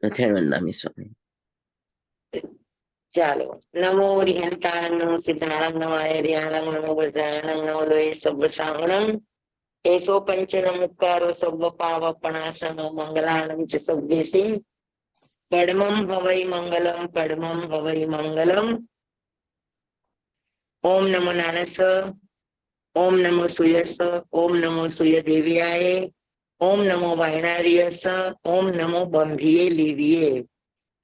અથેણવંદામી સ્વામી. ચાલો. નમો રિહંતાણં સિદ્ધાણં નમઃ હરિયાણં નમો વજાનં નમો લોય સબ્બ સાંગણં એસો પંચન મુક્કારો સબ્બ પાવપણાસનો મંગલાણં ચ સભ્યસી પડમં હવૈ મંગલમ પડમં હવૈ મંગલમ. ઓમ નમો નાનસ, ઓમ નમો સુયસ, ઓમ નમો સુય દેવ્યાય, ઓમ નમો વાયણાર્યસ, ઓમ નમો બંધીએ લીવીએ.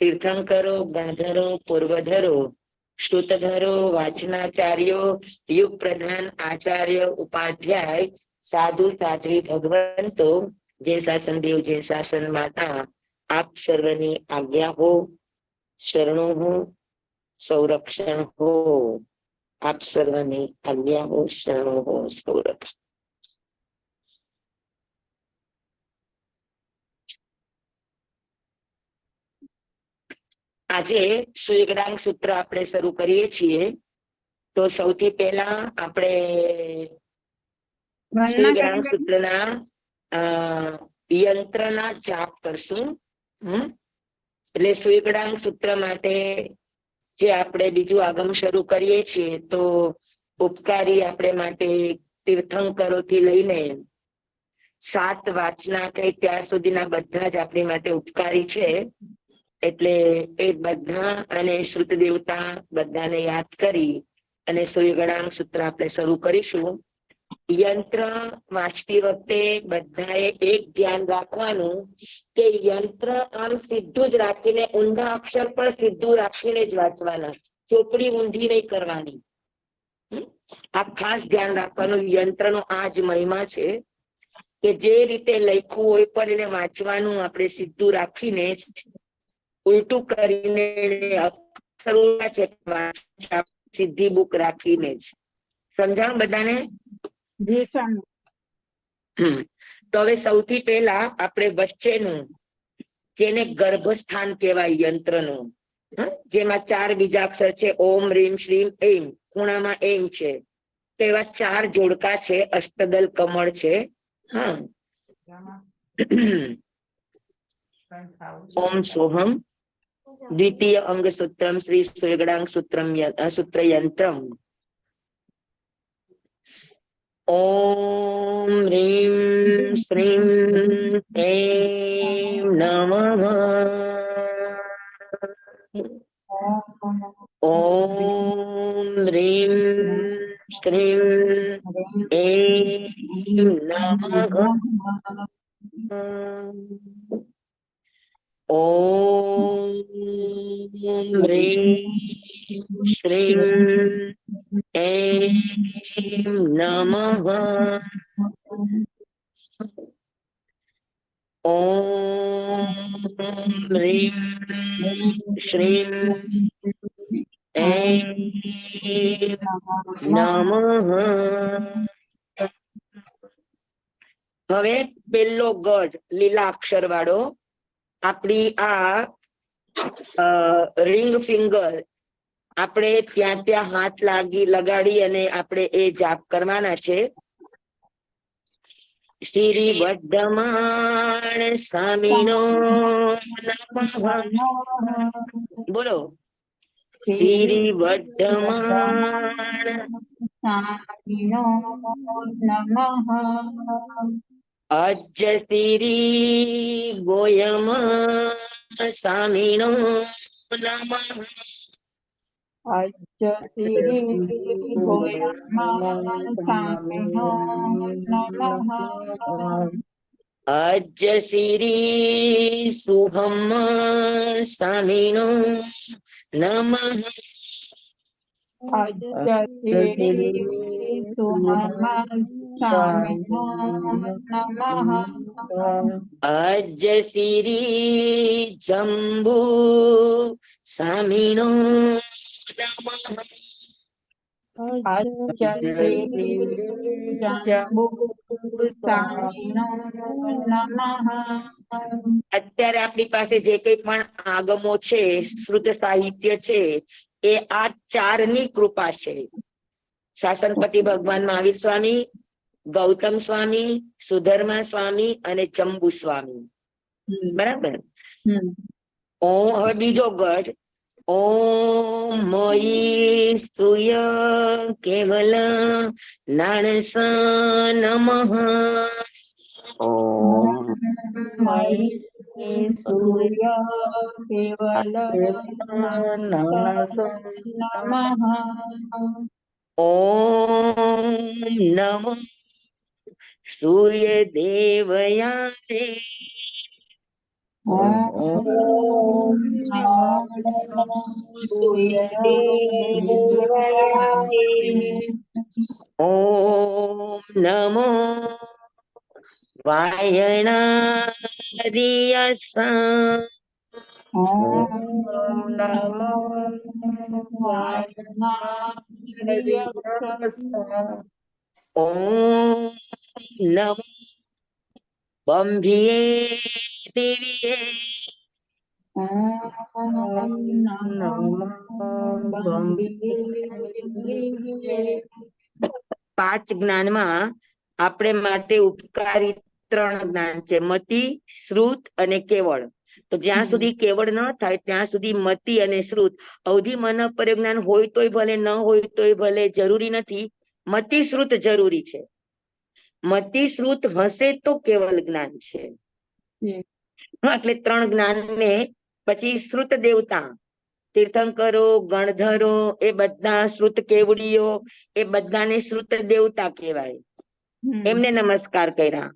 તીર્થંકરો ગણધરો પૂર્વધરો શ્રુતધરો વાચનાચાર્યો યુગ પ્રધાન આચાર્ય ઉપાધ્યાય સાધુ સાધ્વી ભગવંતો જે શાસન દેવ જે શાસન માતા આપ સર્વની આજ્ઞા હો, શરણો હો, સંરક્ષણ હો. આપ સર્વની આજ્ઞા હો, શરણો હો, સંરક્ષણ. આજે સુયગડાંગ સૂત્ર આપણે શરૂ કરીએ છીએ. તો સૌથી પહેલા આપણે સુયગડાંગ સૂત્રના યંત્રના જાપ કરશું. એટલે સુયગડાંગ સૂત્ર માટે જે આપણે બીજું આગમ શરૂ કરીએ છીએ તો ઉપકારી આપણે માટે તીર્થંકરોથી લઈને 7 વાચના થઈ ત્યાં સુધીના બધા જ આપણી માટે ઉપકારી છે. એટલે એ બધા અને શ્રુત દેવતા બધાને યાદ કરી અને સુયગડાંગ સૂત્ર આપણે શરૂ કરીશું. યંત્ર વાંચતી વખતે બધાએ એક ધ્યાન રાખવાનું કે યંત્ર આમ સીધું જ રાખીને ઊંડા અક્ષર પર સીધું રાખીને જ વાંચવાના, ચોપડી ઊંધી નહીં કરવાની. આ ખાસ ધ્યાન રાખવાનું. યંત્રનો આ જ મહિમા છે કે જે રીતે લખ્યું હોય પણ એને વાંચવાનું આપણે સીધું રાખીને જ, ઉલટું કરીને સીધી બુક રાખીને જ. સમજાણ બધાને? તો હવે સૌથી પહેલા આપણે વચ્ચેનું જેને ગર્ભસ્થાન કહેવાય યંત્રનું, જેમાં 4 બીજાક્ષર છે ઓમ રીમ શ્રીમ એમ, ખૂણામાં એમ છે. તો એવા 4 જોડકા છે, અષ્ટદલ કમળ છે. ઓમ સોહમ દ્વિતીય અંગ સૂત્રમ શ્રી સુયગડાંગ સૂત્રમ સૂત્ર યંત્રમ. ઓમ રીમ શ્રીમ એમ નમઃ. ઓમ રીમ શ્રીમ એમ નમઃ. ઓમ રીમ શ્રીમ એમ નમઃ. ઓમ રીમ શ્રીમ એમ નમઃ. હવે પેલો ગઢ લીલા અક્ષર વાળો, આપણી આ રિંગ ફિંગર આપણે ત્યાં ત્યાં હાથ લગાડી અને આપણે એ જાપ કરવાના છે. શ્રી વર્ધમાન સ્વામીનો નમઃ. બોલો. શ્રી વર્ધમાન સ્વામીનો નમઃ. અજ્જ શ્રી ગોયમ સ્વામીનો નમઃ. અજ્જ શ્રી ગોયમ સ્વામીનો નમઃ. અજ્જ શ્રી સુહમ સ્વામીનો નમઃ. અજ્જ શ્રી સુહમ સ્વામીનો નમઃ. અજ્જ શ્રી જંબુ સ્વામીનો નમઃ. અજ્જ શ્રી જંબુ સ્વામીનો નમઃ. અત્યારે આપણી પાસે જે કઈ પણ આગમો છે, શ્રુત સાહિત્ય છે, એ આ 4 ની કૃપા છે. શાસનપતિ ભગવાન મહાવીર સ્વામી, ગૌતમ સ્વામી, સુધર્મા સ્વામી અને જંબુ સ્વામી. બરાબર. હવે બીજો ગઢ. ઓમ મયી સ્તુય કેવલ નાણસ નમઃ. ઓમ મયી સૂર્ય કેવલ નમઃ. નમઃ. ઓમ નમઃ સૂર્ય દેવયાને. ઓમ નમો સૂર્ય ઓમ નમો વાયણાર્યસ. ઓમ નમો ઓમ નમો બંભિયે દિવ્યે. ઓમ નમો ગંભીર. 5 જ્ઞાનમાં આપણે માટે ઉપકારી 3 જ્ઞાન છે, મતિ, શ્રુત અને કેવળ. તો જ્યાં સુધી કેવળ ન થાય ત્યાં સુધી મતિ અને શ્રુત, અવધિ મન પરિજ્ઞાન હોય તોય ભલે, ન હોય તોય ભલે, જરૂરી નથી. મતિ શ્રુત જરૂરી છે. મતિ શ્રુત હશે તો કેવળ જ્ઞાન છે. એટલે 3 જ્ઞાનને પછી શ્રુત દેવતા, તીર્થંકરો, ગણધરો, એ બધા શ્રુત કેવડીઓ, એ બધાને શ્રુત દેવતા કહેવાય. એમને નમસ્કાર કર્યા.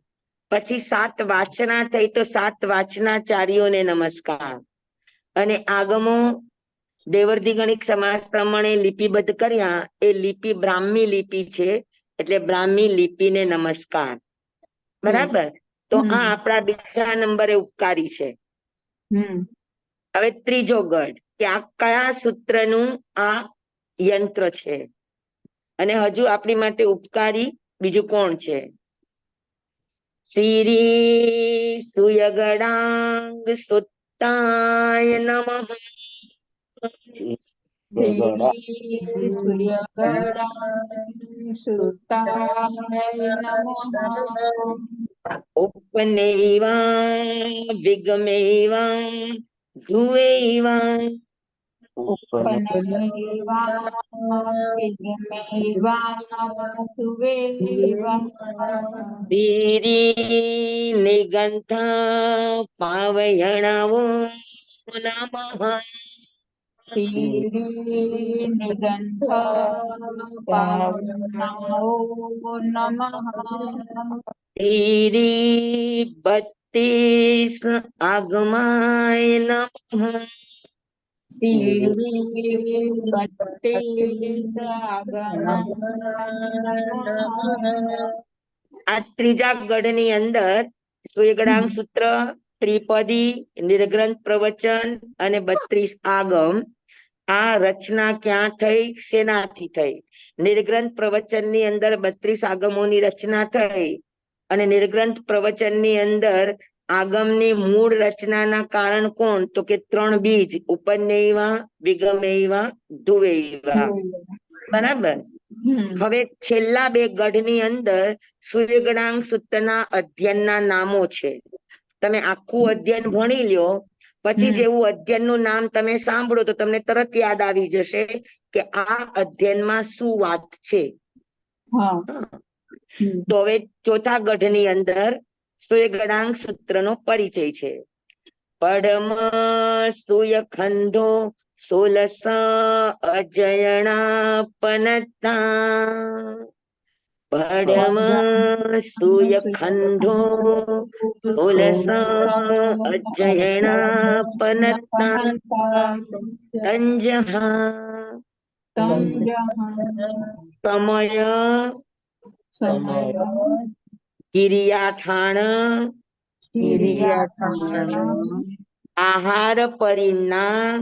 પછી 7 વાચના થઈ તો 7 વાચનાચાર્યોને નમસ્કાર. અને આગમો દેવર્ધિ ગણિક સમાસ પ્રમાણે લિપિબદ્ધ કર્યા. એ લિપિ બ્રાહ્મી લિપિ છે, એટલે બ્રાહ્મી લિપિને નમસ્કાર. બરાબર. તો આ આપણા બીજા નંબરે ઉપકારી છે. હવે ત્રીજો ગઢ કે આ કયા સૂત્રનું આ યંત્ર છે, અને હજુ આપણી માટે ઉપકારી બીજું કોણ છે? શ્રી સુયગડાંગ સુતાય નમઃ. ઉપનૈવા વિગમૈવા ધ્રુવૈવા. નિગંથા પાવયણાવો નમઃ. બત્તીસ આગમાય નમઃ. આ ત્રીજા ગઢની અંદર સુયગડાંગ સૂત્ર, ત્રિપદી, નિર્ગ્રંથ પ્રવચન અને 32 આગમ. આ રચના ક્યાં થઈ, શેનાથી થઈ? નિર્ગ્રંથ પ્રવચનની અંદર 32 આગમોની રચના થઈ, અને નિર્ગ્રંથ પ્રવચનની અંદર આગમની મૂળ રચનાના કારણ કોણ? તો કે 3 બીજ, ઉપનૈવા, વિગમૈવા, ધ્રુવૈવા. બરાબર. હવે છેલ્લા 2 ગઢની અંદર સૂર્યગણાંક સૂત્રના અધ્યયનના નામો છે. તમે આખું અધ્યયન ભણી લ્યો, પછી જેવું અધ્યયનનું નામ તમે સાંભળો તો તમને તરત યાદ આવી જશે કે આ અધ્યયનમાં શું વાત છે. તો હવે ચોથા ગઢની અંદર સૂર્યગણાંક સૂત્રનો પરિચય છે. પડમ સૂય ખંધો 16 અજયણા પનતા. પડમ સૂય ખંધો 16 અજયણા પનતા. તંજહા સમય કિરિયાઠાણ આહાર પરિણામ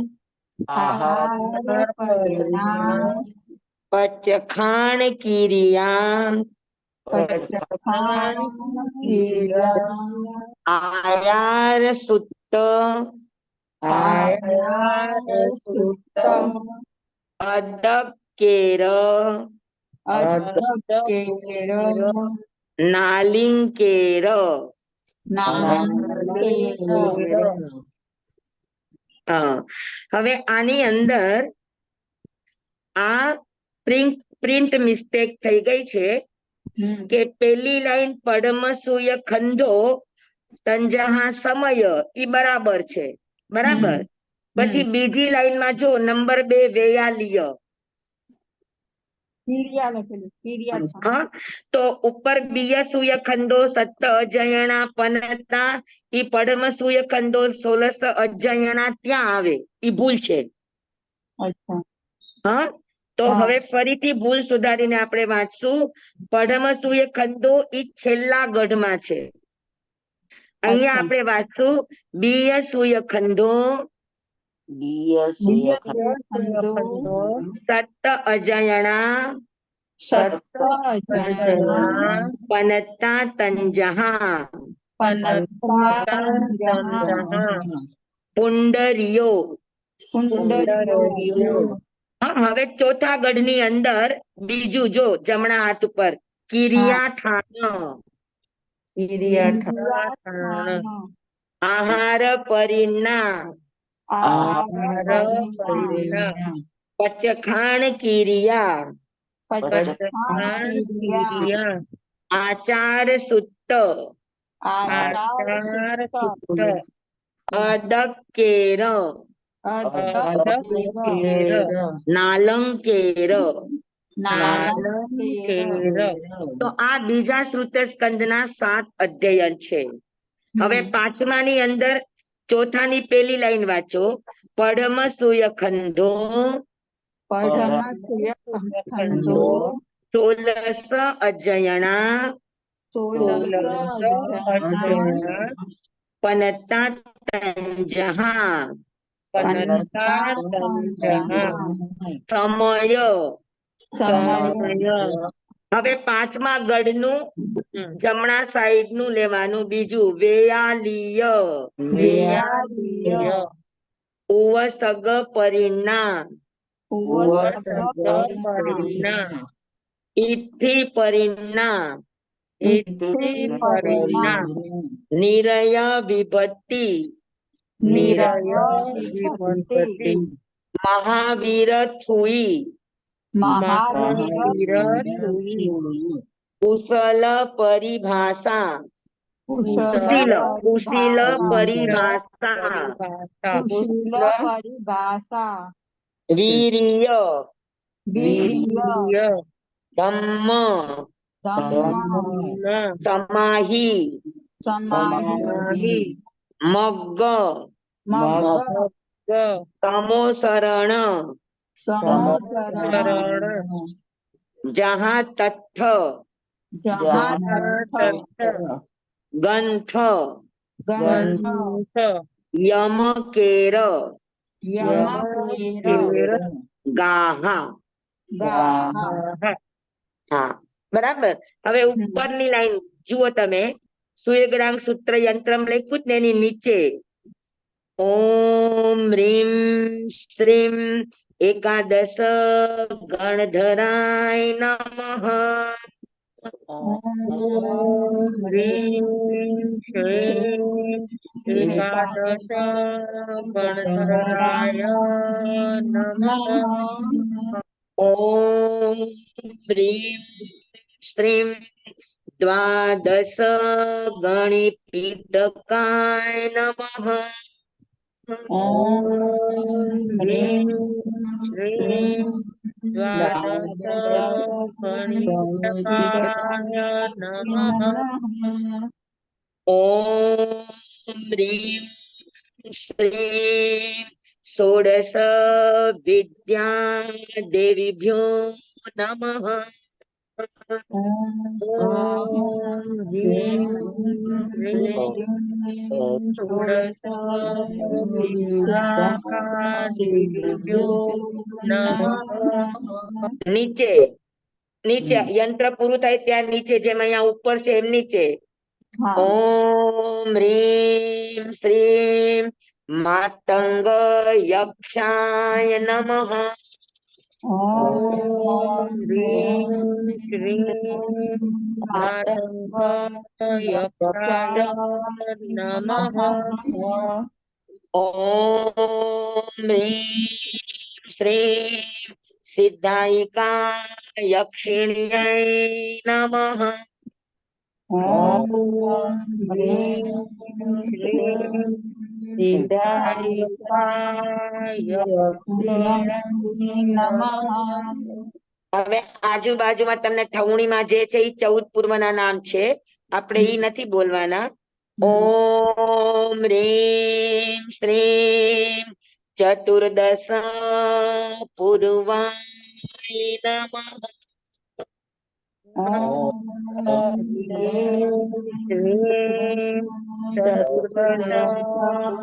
પચખાણ કિરિયા આયાર સુત્ત અદબ કેર નાલિંકેર. હા, હવે આની અંદર આ પ્રિન્ટ મિસ્ટેક થઈ ગઈ છે કે પેલી લાઈન પડમસૂય ખંધો તંજહા સમય ઈ બરાબર છે, બરાબર. પછી બીજી લાઈનમાં જો નંબર 2 વેયાલિય, હા, તો ઉપર બિયસૂય ખંડો સત્ત અજયણા પનતા ઈ પડમસૂય ખંડો 16 અજયણા ત્યાં આવે, ઈ ભૂલ છે. હા, તો હવે ફરીથી ભૂલ સુધારીને આપણે વાંચશું. પડમસૂય ખંડો ઈ છેલ્લા ગઢમાં છે. અહીંયા આપણે વાંચશું બિયસૂય ખંડો દિયસૂય સત્ત અજયણા પનતા તંજહા પુંડરિયો. હા, હવે ચોથા ગઢની અંદર બીજું જો જમણા હાથ ઉપર કિરિયા ઠાણ આહાર પરિણા પચખાણ કિરિયા આચાર સુત્ત અદકેર નાલંકેર. તો આ બીજા શ્રુત સ્કંદના 7 અધ્યયન છે. હવે પાંચમાની અંદર ચોથાની પેલી લાઈન વાંચો. પડમસૂય ખંધો 16 અજયણા પનતા તંજહા સમય. હવે પાંચમા ગઢનું જમણા સાઈડ નું લેવાનું બીજું વેયાલિય ઉવસગ પરિણા ઇથિ પરિણા નિરય વિભક્તિ મહાવીર થુઈ કુશલ પરિભાષા કુશીલ પરિભાષા વીર્ય ધમ્મ સમાહી મગ્ગ તમોસરણ જહા તથ્થ ગંથ યમકેર ગાહા. હા, બરાબર. હવે ઉપરની લાઈન જુઓ તમે. સુયગણાંક સૂત્ર યંત્રમ લખ્યું જ ને એની નીચે ઓમ રીમ શ્રીમ એકાદશ ગણધરાય નમઃ. એકાદશ ગણધરાય નમઃ. ઓમ હ્રીમ શ્રીમ દ્વાદશ ગણપીડકાય નમઃ. ઓમ હ્રીમ શ્રીમ દ્વાદશ ગણપીડકાય નમઃ. ઓમ હ્રીમ શ્રીમ ષોડશ વિદ્યા દેવીભ્યો નમઃ. ઓમ હ્રીમ શ્રીમ ષોડશ વિદ્યા દેવીભ્યો નમઃ. નીચે યંત્ર પૂરું થાય ત્યાં નીચે જેમ અહીંયા ઉપર છે એમ નીચે ઓમ હ્રીમ શ્રીમ માતંગ યક્ષાય નમઃ. ઓમ હ્રીમ શ્રીમ માતંગ યક્ષાય નમઃ. ઓમ હ્રીમ શ્રીમ સિદ્ધાયિકા યક્ષિણ્યય નમઃ. ઓમ ઓમ હ્રીમ શ્રીમ સિદ્ધાયિકાય નમઃ. હવે આજુબાજુમાં તમને ઠવણીમાં જે છે એ 14 પૂર્વના નામ છે, આપણે ઈ નથી બોલવાના. ઓમ હ્રીમ શ્રીમ ચતુર્દશ પૂર્વાય નમઃ. ઓમ હ્રીમ શ્રીમ ચતુર્દશ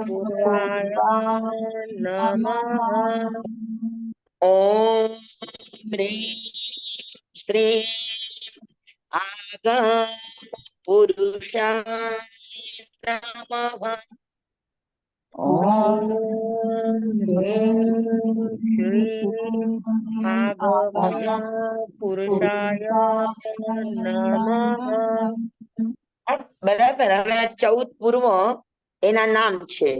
પૂર્વાય નમઃ. ઓમ હ્રીમ શ્રીમ આગમ પુરુષાય નમઃ. ઓમ હ્રીમ શ્રીમ આગમ પુરુષાય નમઃ. બરાબર. હવે આ 14 પૂર્વ એના નામ છે,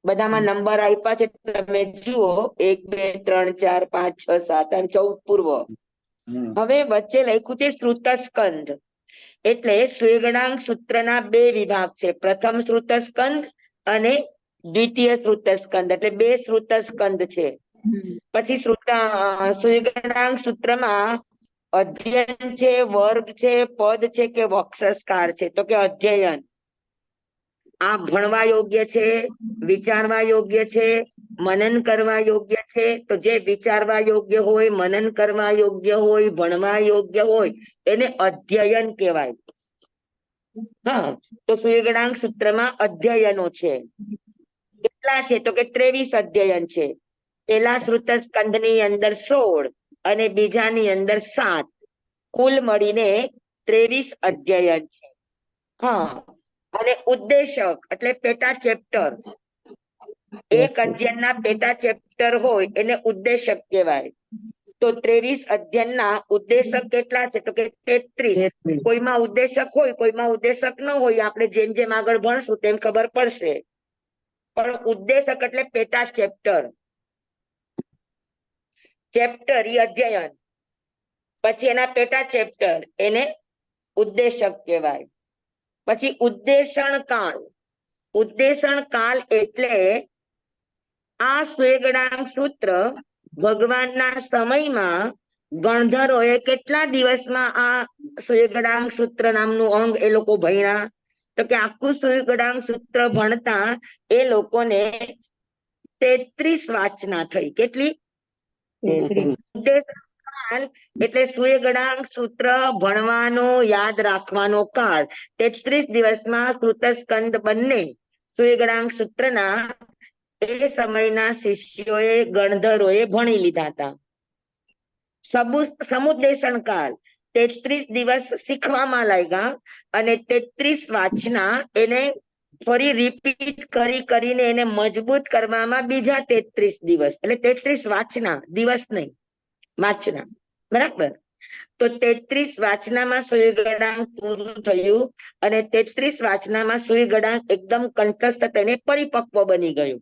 બધામાં નંબર આપ્યા છે, તમે જુઓ 1 2 3 4 5 6 7 અને 14 પૂર્વ. હવે વચ્ચે લખ્યું છે શ્રુતસ્કંદ, એટલે સ્વેગડાંગ સૂત્રના 2 વિભાગ છે, પ્રથમ શ્રુતસ્કંદ અને દ્વિતીય શ્રુતસ્કંદ, એટલે 2 શ્રુતસ્કંદ છે. પછી સ્વેગડાંગ સૂત્રમાં અધ્યયન છે, વર્ગ છે, પદ છે કે વક્ષસ્કાર છે? તો કે અધ્યયન. આ ભણવા યોગ્ય છે, વિચારવા યોગ્ય છે, મનન કરવા યોગ્ય છે. તો જે વિચારવા યોગ્ય હોય, મનન કરવા યોગ્ય હોય, ભણવા યોગ્ય હોય એને અધ્યયન કહેવાય. હા, તો સ્વેગડાંગ સૂત્રમાં અધ્યયનો છે. કેટલા છે? તો કે 23 અધ્યયન છે. પેલા શ્રુતસ્કંદ ની અંદર 16 અને બીજાની અંદર 7, કુલ મળીને 23 અધ્યયન છે. હા, અને ઉદ્દેશક એટલે પેટા ચેપ્ટર, એક અધ્યયનના પેટા ચેપ્ટર હોય એને ઉદ્દેશક કહેવાય. તો 23 અધ્યયનના ઉદ્દેશક કેટલા છે? તો કે 33. કોઈમાં ઉદ્દેશક હોય, કોઈમાં ઉદ્દેશક ન હોય, આપણે જેમ જેમ આગળ ભણશું તેમ ખબર પડશે. પણ ઉદ્દેશક એટલે પેટા ચેપ્ટર, ચેપ્ટર ઈ અધ્યયન, પછી એના પેટા ચેપ્ટર એને ઉદ્દેશક કહેવાય. પછી ઉદ્દેશણ કાળ. ઉદ્દેશણ કાળ એટલે આ સ્વેગડાંગ સૂત્ર ભગવાનના સમયમાં ગણધરોએ કેટલા દિવસમાં આ સ્વેગડાંગ સૂત્ર નામનું અંગ એ લોકો ભણ્યા? તો કે આખું સ્વેગડાંગ સૂત્ર ભણતા એ લોકોને 33 વાચના થઈ. કેટલી? 33. એટલે સ્વેગડાંગ સૂત્ર ભણવાનો, યાદ રાખવાનો કાળ 33 દિવસમાં શ્રુતસ્કંદ બંને સ્વેગડાંગ સૂત્રના એ સમયના શિષ્યોએ, ગણધરોએ ભણી લીધા હતા. સમુદ્દેશન કાળ 33 દિવસ શીખવામાં લાગ્યા અને 33 વાચના એને ફરી રિપીટ કરીને એને મજબૂત કરવામાં બીજા 33 દિવસ, એટલે 33 વાચના, દિવસ નહીં, વાચના. બરાબર. તો 33 વાચનામાં સ્વેગડાંગ પૂરું થયું અને 33 વાચનામાં સ્વેગડાંગ એકદમ કંઠસ્થ થઈને પરિપક્વ બની ગયું.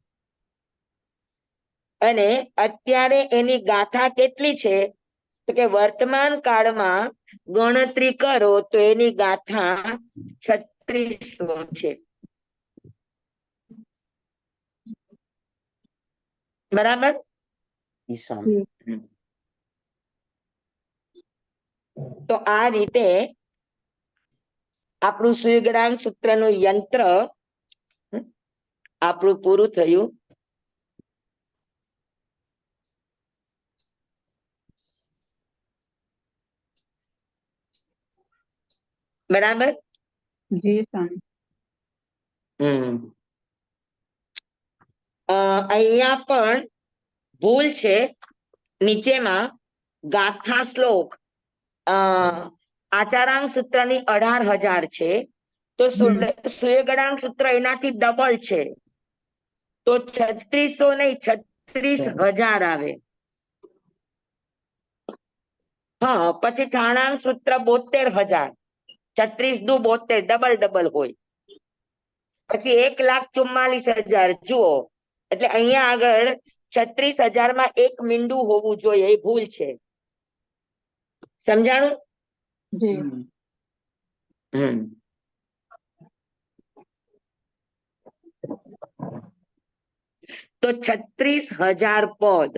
અને અત્યારે એની ગાથા કેટલી છે? તો કે વર્તમાન કાળમાં ગણતરી કરો તો એની ગાથા 36 છે. બરાબર. તો આ રીતે આપણું સ્વેગડાંગ સૂત્રનું યંત્ર આપણું પૂરું થયું. બરાબર. અહીંયા પણ ભૂલ છે, નીચેમાં ગાથા શ્લોક આચારાંગ સૂત્રની 18,000 છે, તો સ્વેગડાંગ સૂત્ર એનાથી ડબલ છે, તો 3600 નહીં 36,000 આવે. હા, પછી થાણાંગ સૂત્ર 72,000, 36 દુ 72, ડબલ હોય. પછી 1,44,000, જુઓ એટલે અહીંયા આગળ 36,000 માં એક મીંડું હોવું જોઈએ, એ ભૂલ છે. સમજાણું? જી તો 36,000 પદ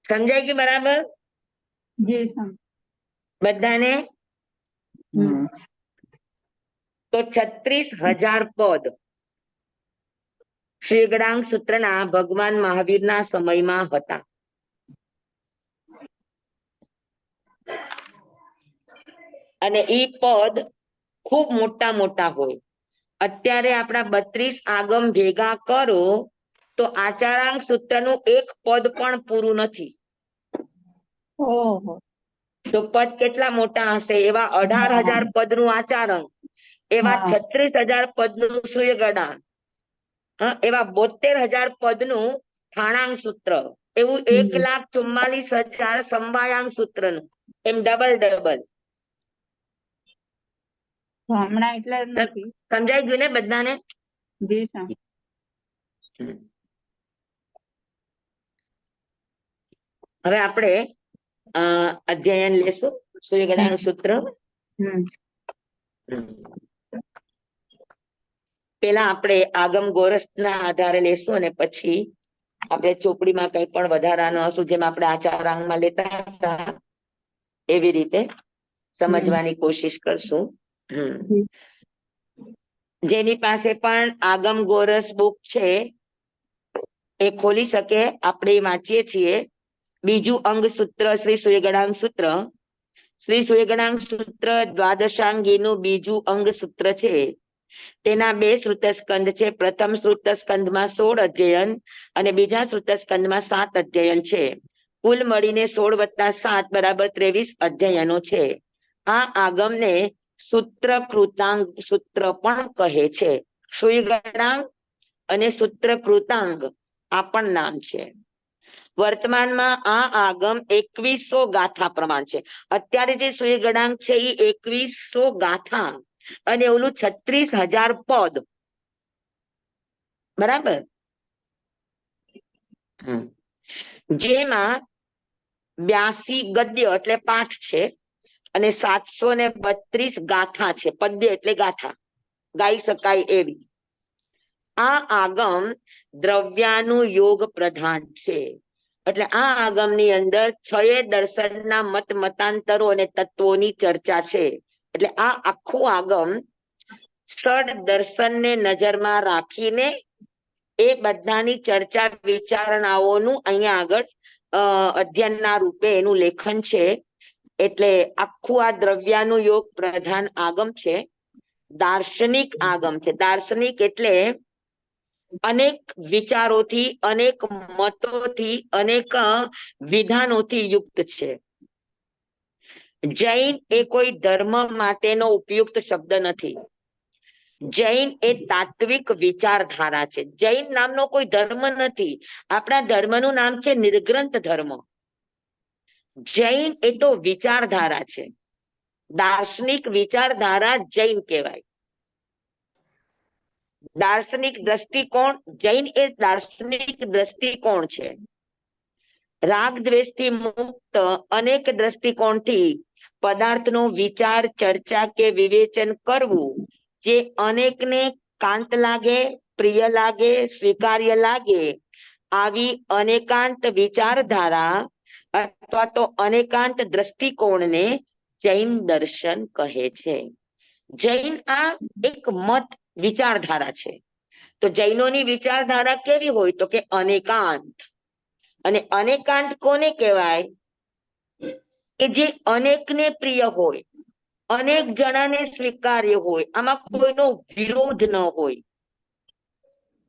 સમજાય કે બરાબર જી સમ બધાને? તો 36,000 પદ શ્રી ગણાંક સૂત્રના ભગવાન મહાવીરના સમયમાં હતા. અને ઈ પદ ખૂબ મોટા મોટા હોય. અત્યારે આપણા 32 આગમ ભેગા કરો તો આચારાંક સૂત્રનું એક પદ પણ પૂરું નથી. ઓહો તો પદ કેટલા મોટા હશે? એવા 18,000 પદનું આચારંક, એવા 36,000 પદનું સૂર્યગણાંક, એવા 72,000 પદનું થાણાંક સૂત્ર, એવું 1,44,000 સમવાયાંક સૂત્રનું, એમ ડબલ ડબલ. હમણાં એટલે જ નથી. સમજાઈ ગયું ને બધાને? જી સમ હવે આપણે અધ્યયન લેશું સૂર્યગણાંક સૂત્ર. પેલા આપણે આગમ ગોરસના આધારે લેશું અને પછી આપણે ચોપડીમાં કઈ પણ વધારાનું હશું, જેમ આપણે આચારાંકમાં લેતા હતા એવી રીતે સમજવાની કોશિશ કરશું. જેની પાસે પણ આગમ ગોરસ બુક છે એ ખોલી શકે. આપણે વાંચીએ છીએ બીજું અંગ સૂત્ર શ્રી સૂર્યગણાંક સૂત્ર. શ્રી સૂર્યગણાંક સૂત્ર દ્વાદશાંગીનું બીજું અંગ સૂત્ર છે. તેના 2 શ્રુતસ્કંદ છે. પ્રથમ શ્રુતસ્કંદમાં 16 અધ્યયન અને બીજા શ્રુતસ્કંદમાં 7 અધ્યયન છે. કુલ મળીને 16 + 7 = 23 અધ્યયનો છે. આ આગમને સૂત્રકૃતાંગ સૂત્ર પણ કહે છે. સૂર્યગણાંક અને સૂત્રકૃતાંગ આ પણ નામ છે. વર્તમાનમાં આ આગમ 2100 ગાથા પ્રમાણ છે. અત્યારે જે સૂર્યગણાંક છે એ 2100 ગાથા અને ઓલું 36,000 પદ, બરાબર? જેમાં 82 ગદ્ય એટલે પાઠ છે અને 732 ગાથા છે. પદ્ય એટલે ગાથા, ગાઈ શકાય એવી. આ આગમ દ્રવ્યાનું યોગ પ્રધાન છે. એટલે આ આગમની અંદર 6 દર્શનના મત મતાંતરો અને તત્વોની ચર્ચા છે. એટલે આ આખું આગમ ષડ દર્શનને નજરમાં રાખીને એ બધાની ચર્ચા વિચારણાઓનું અહીંયા આગળ અધ્યયનના રૂપે એનું લેખન છે. એટલે આખું આ દ્રવ્યાનું યોગ પ્રધાન આગમ છે. દાર્શનિક આગમ છે. દાર્શનિક એટલે અનેક વિચારોથી, અનેક મતોથી, અનેક વિધાનોથી યુક્ત છે. જૈન એ કોઈ ધર્મ માટેનો ઉપયુક્ત શબ્દ નથી. જૈન એ તાત્વિક વિચારધારા છે. જૈન નામનો કોઈ ધર્મ નથી. આપણા ધર્મનું નામ છે નિર્ગ્રંથ ધર્મ. જૈન એ તો વિચારધારા છે. દાર્શનિક વિચારધારા જૈન કહેવાય. દાર્શનિક દ્રષ્ટિકોણ, જૈન એ દાર્શનિક દ્રષ્ટિકોણ છે. રાગ દ્વેષથી મુક્ત અનેક દ્રષ્ટિકોણથી પદાર્થનો વિચાર, ચર્ચા કે વિવેચન કરવું, જે અનેકને કાંત લાગે, પ્રિય લાગે, સ્વીકાર્ય લાગે, આવી અનેકાંત વિચારધારા અથવા તો અનેકાંત દ્રષ્ટિકોણને જૈન દર્શન કહે છે. જૈન આ એક મત વિચારધારા છે. તો જૈનોની વિચારધારા કેવી હોય? તો કે અનેકાંત. અને અનેકાંત કોને કહેવાય? કે જે અનેકને પ્રિય હોય, અનેક જણાને સ્વીકાર્ય હોય, આમાં કોઈનો વિરોધ ન હોય.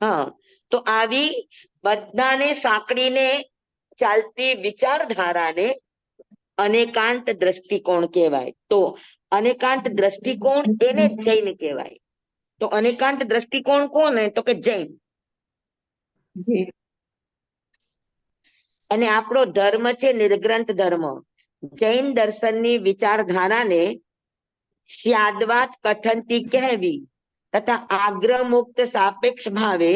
હા, તો આવી બધાને સાંકળીને ચાલતી વિચારધારાને અનેકાંત દ્રષ્ટિકોણ કહેવાય. તો અનેકાંત દ્રષ્ટિકોણ એને જૈન કહેવાય. તો અનેકાંત દ્રષ્ટિકોણ કોને? તો કે જૈન. અને આપણો ધર્મ છે નિર્ગ્રંથ ધર્મ. જૈન દર્શનની વિચારધારાને સ્યાદવાદ કથનથી કહેવી તથા આગ્રહ મુક્ત સાપેક્ષ ભાવે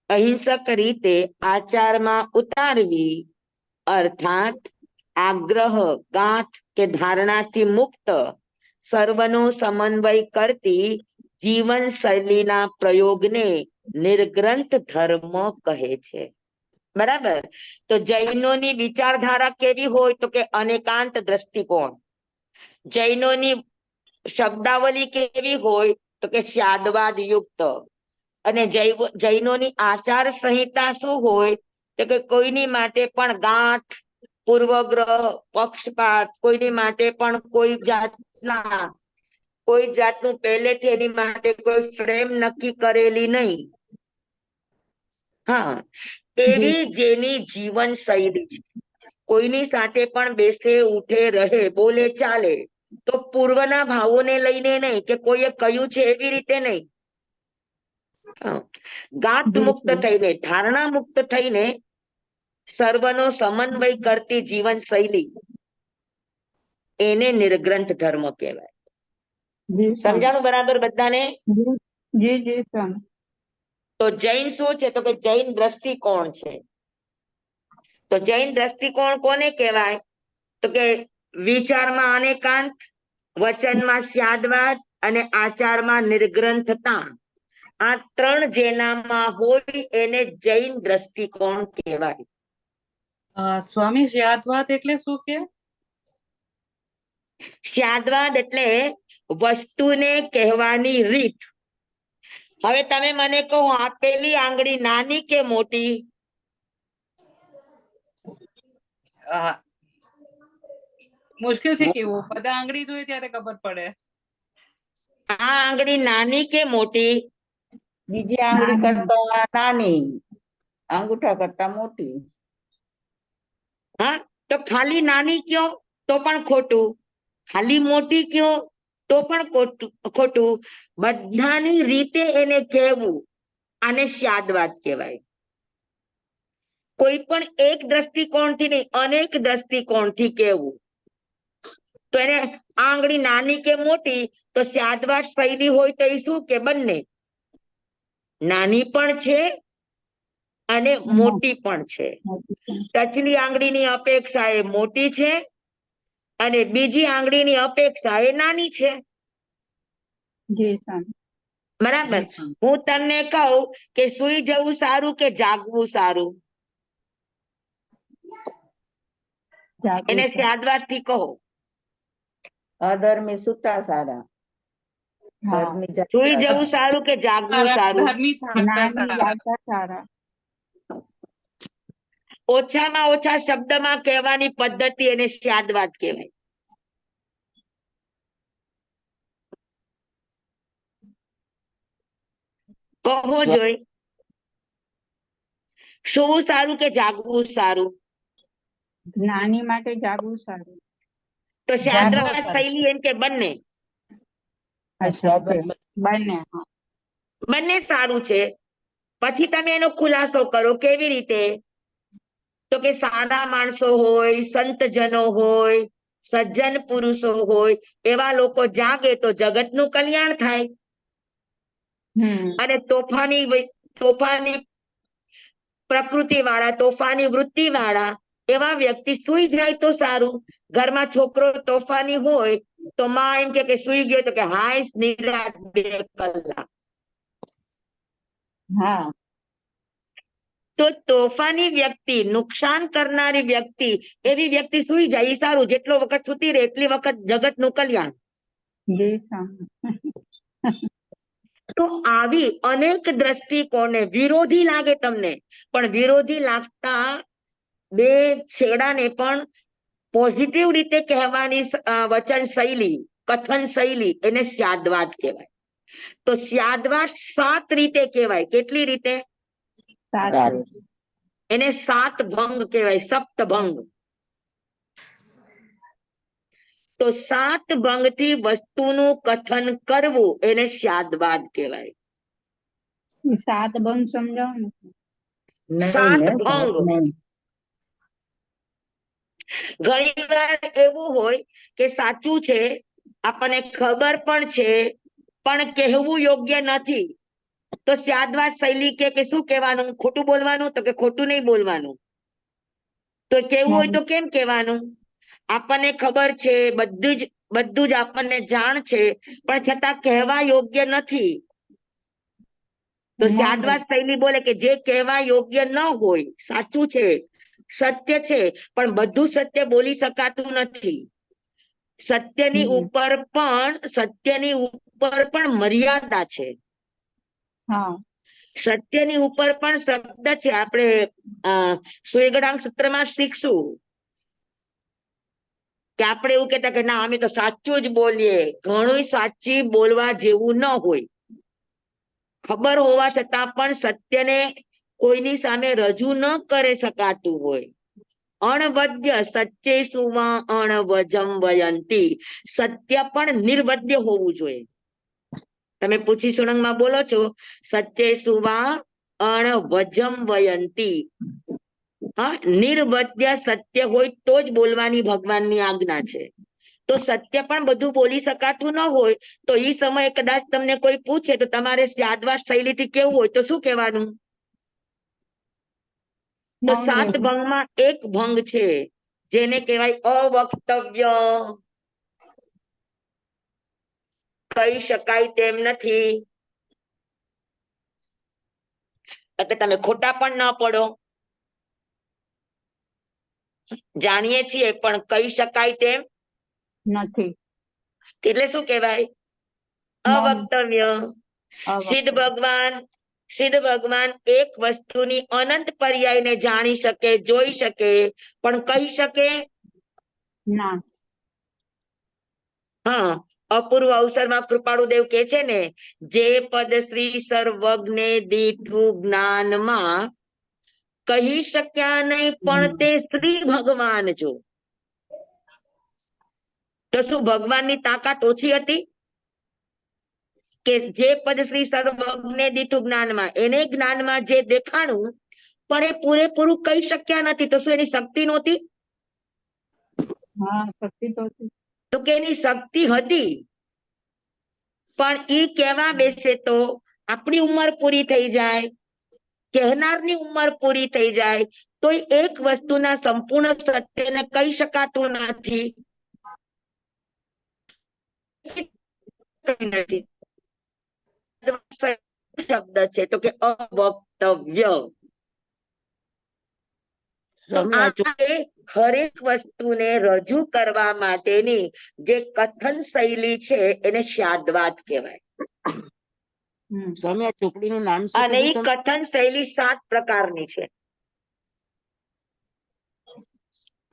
અહિંસક રીતે આચારમાં ઉતારવી, અર્થાત આગ્રહ, ગાંઠ કે ધારણાથી મુક્ત સર્વનો સમન્વય કરતી જીવન શૈલીના પ્રયોગને નિર્ગ્રંથ ધર્મ કહે છે. બરાબર. તો જૈનોની વિચારધારા કેવી હોય તો કે અનેકાંત દ્રષ્ટિકોણ. જૈનોની શબ્દાવલી કેવી હોય તો કે સ્યાદવાદ યુક્ત. અને જૈનોની આચાર સંહિતા શું હોય તો કે કોઈની માટે પણ ગાંઠ, પૂર્વગ્રહ, પક્ષપાત, કોઈની માટે પણ કોઈ જાતનું પહેલેથી એની માટે કોઈ ફ્રેમ નક્કી કરેલી નહીં. હા, એવી જેની જીવન શૈલી છે. કોઈની સાથે પણ બેસે, ઉઠે, રહે, બોલે, ચાલે તો પૂર્વના ભાવોને લઈને નહીં કે કોઈએ કહ્યું છે એવી રીતે નહીં. ગાંઠ મુક્ત થઈને, ધારણા મુક્ત થઈને સર્વનો સમન્વય કરતી જીવન શૈલી, એને નિર્ગ્રંથ ધર્મ કહેવાય. સમજાણું બરાબર બધાને? તો જૈન શું છે તો કે જૈન દ્રષ્ટિકોણ છે. તો જૈન દ્રષ્ટિકોણ કોને કહેવાય તો કે વિચારમાં અનેકાંત, વચનમાં સ્યાદવાદ અને આચારમાં નિર્ગ્રંથતા. આ ત્રણ જેનામાં હોય એને જૈન દ્રષ્ટિકોણ કહેવાય. સ્વામી સ્યાદવાદ એટલે શું કે? સ્યાદવાદ એટલે વસ્તુને કહેવાની રીત. હવે તમે મને કહો આપેલી આંગળી નાની કે મોટી? મુશ્કેલ છે કેવું, બધા આંગળી જોઈએ ત્યારે ખબર પડે. આ આંગળી નાની કે મોટી? બીજી આંગળી કરતા નાની, અંગૂઠા કરતા મોટી. હા, તો ખાલી નાની કયો તો પણ ખોટું, ખાલી મોટી કયો તો પણ ખોટું. બધાની રીતે એને કહેવું, આને સ્યાદવાદ કહેવાય. કોઈ પણ એક દ્રષ્ટિકોણથી નહીં, અનેક દ્રષ્ટિકોણથી કહેવું. તો એને આંગળી નાની કે મોટી, તો સ્યાદવાદ શૈલી હોય તો એ શું કે બંને નાની પણ છે અને મોટી પણ છે. ટચલી આંગળીની અપેક્ષા એ મોટી છે અને બીજી આંગળીની અપેક્ષા એ નાની છે. બરાબર. હું તમને કહું કે સુઈ જવું સારું કે જાગવું સારું, એને સ્યાદવાદ થી કહો. અધર્મી સુતા સારા. સુઈ જવું સારું કે જાગવું સારું? ઓછામાં ઓછા શબ્દમાં કહેવાની પદ્ધતિ એને સ્યાદવાદ કહેવાય. કહો જોઈ, સુવું સારું કે જાગવું સારું? નાની માટે જાગવું સારું. તો સ્યાદવાદ શૈલી એમ કે બંને બંને સારું છે. પછી તમે એનો ખુલાસો કરો. કેવી રીતે? તો કે સાદા માણસો હોય, સંતજનો હોય, સજ્જન પુરુષો હોય, એવા લોકો જાગે તો જગતનું કલ્યાણ થાય. અને તોફાની પ્રકૃતિ વાળા, તોફાની વૃત્તિ વાળા એવા વ્યક્તિ સુઈ જાય તો સારું. ઘરમાં છોકરો તોફાની હોય તો માં એમ કે સુઈ ગયો તો કે હાય નિરાંત 2 કલાક. તો તોફાની વ્યક્તિ, નુકસાન કરનારી વ્યક્તિ, એવી વ્યક્તિ સુઈ જાય સારું. જેટલો વખત સુતી રહે એટલી વખત જગતનું કલ્યાણ. તો આવી અનેક દ્રષ્ટિકોણને વિરોધી લાગે તમને, પણ વિરોધી લાગતા બે છેડાને પણ પોઝિટિવ રીતે કહેવાની વચન શૈલી, કથન શૈલી, એને સ્યાદવાદ કહેવાય. તો સ્યાદવાદ 7 રીતે કહેવાય. કેટલી રીતે? એને 7 ભંગ કહેવાય, સપ્તભંગ. તો 7 ભંગથી વસ્તુનું કથન કરવું એને સ્યાદવાદ કહેવાય. 7 ભંગ સમજાવો ને. 7 ભંગ. ઘણી વાર એવું હોય કે સાચું છે, આપણને ખબર પણ છે, પણ કહેવું યોગ્ય નથી. તો સ્યાદવાદ શૈલી કે શું કહેવાનું? ખોટું બોલવાનું? તો કે ખોટું નહીં બોલવાનું. તો કેવું હોય તો કેમ કહેવાનું? આપણને ખબર છે, બધું જ આપણને જાણ છે, પણ છતાં કહેવા યોગ્ય નથી. તો સ્યાદવાદ શૈલી બોલે કે જે કહેવા યોગ્ય ન હોય, સાચું છે, સત્ય છે, પણ બધું સત્ય બોલી શકાતું નથી. સત્યની ઉપર પણ મર્યાદા છે. હા સત્યની ઉપર પણ શબ્દ છે. આપણે સુયગડાંગ સૂત્રમાં શીખશું કે આપણે એવું કહેતા કે ના અમે તો સાચું જ બોલીએ. ઘણું સાચી બોલવા જેવું ન હોય. ખબર હોવા છતાં પણ સત્યને કોઈની સામે રજૂ ન કરી શકાતું હોય. અણવદ્ય સત્ય સુવા અણવજમ વયંતી. સત્ય પણ નિર્વદ્ય હોવું જોઈએ. તમે પૂછી સુણંગમાં બોલો છો સત્ય સુવા અણવજમ વયંતી. હા, નિર્વદ્ય સત્ય હોય તો જ બોલવાની ભગવાનની આજ્ઞા છે. તો સત્ય પણ બધું બોલી શકાતું ન હોય તો એ સમયે કદાચ તમને કોઈ પૂછે તો તમારે સ્યાદવાદ શૈલીથી કેવું હોય તો શું કહેવાનું? તો 7 ભંગમાં એક ભંગ છે જેને કહેવાય અવક્તવ્ય. કહી શકાય તેમ નથી. એટલે તમે ખોટા પણ ન પડો. જાણીએ છીએ પણ કહી શકાય તેમ નથી. એટલે શું કહેવાય? અવક્તવ્ય. સિદ્ધ ભગવાન એક વસ્તુની અનંત પર્યાયને જાણી શકે, જોઈ શકે, પણ કહી શકે ના. હા, અપૂર્વ અવસરમાં કૃપાળુદેવ કે છે ને, જે પદ શ્રી સર્વજ્ઞે દીઠું જ્ઞાનમાં કહી શક્યા નહીં પણ તે શ્રી ભગવાન જો. તો શું ભગવાનની તાકાત ઓછી હતી કે જે પદ શ્રી સર્વજ્ઞે દીઠું જ્ઞાનમાં, એને જ્ઞાનમાં જે દેખાણું પણ એ પૂરેપૂરું કહી શક્યા નથી? તો શું એની શક્તિ નહોતી? હા, શક્તિ તો છે. તો કે એની શક્તિ હતી, પણ ઈ કહેવા બેસે તો આપણી ઉંમર પૂરી થઈ જાય, કહેનારની ઉંમર પૂરી થઈ જાય, તો એક વસ્તુના સંપૂર્ણ સત્યને કહી શકાતું નથી. શબ્દ છે તો કે અવક્તવ્ય. હરેક વસ્તુને રજૂ કરવા માટેની જે કથન શૈલી છે એને સ્યાદવાદ કહેવાય. ચોપડીનું નામ અને એ કથન શૈલી 7 પ્રકારની છે.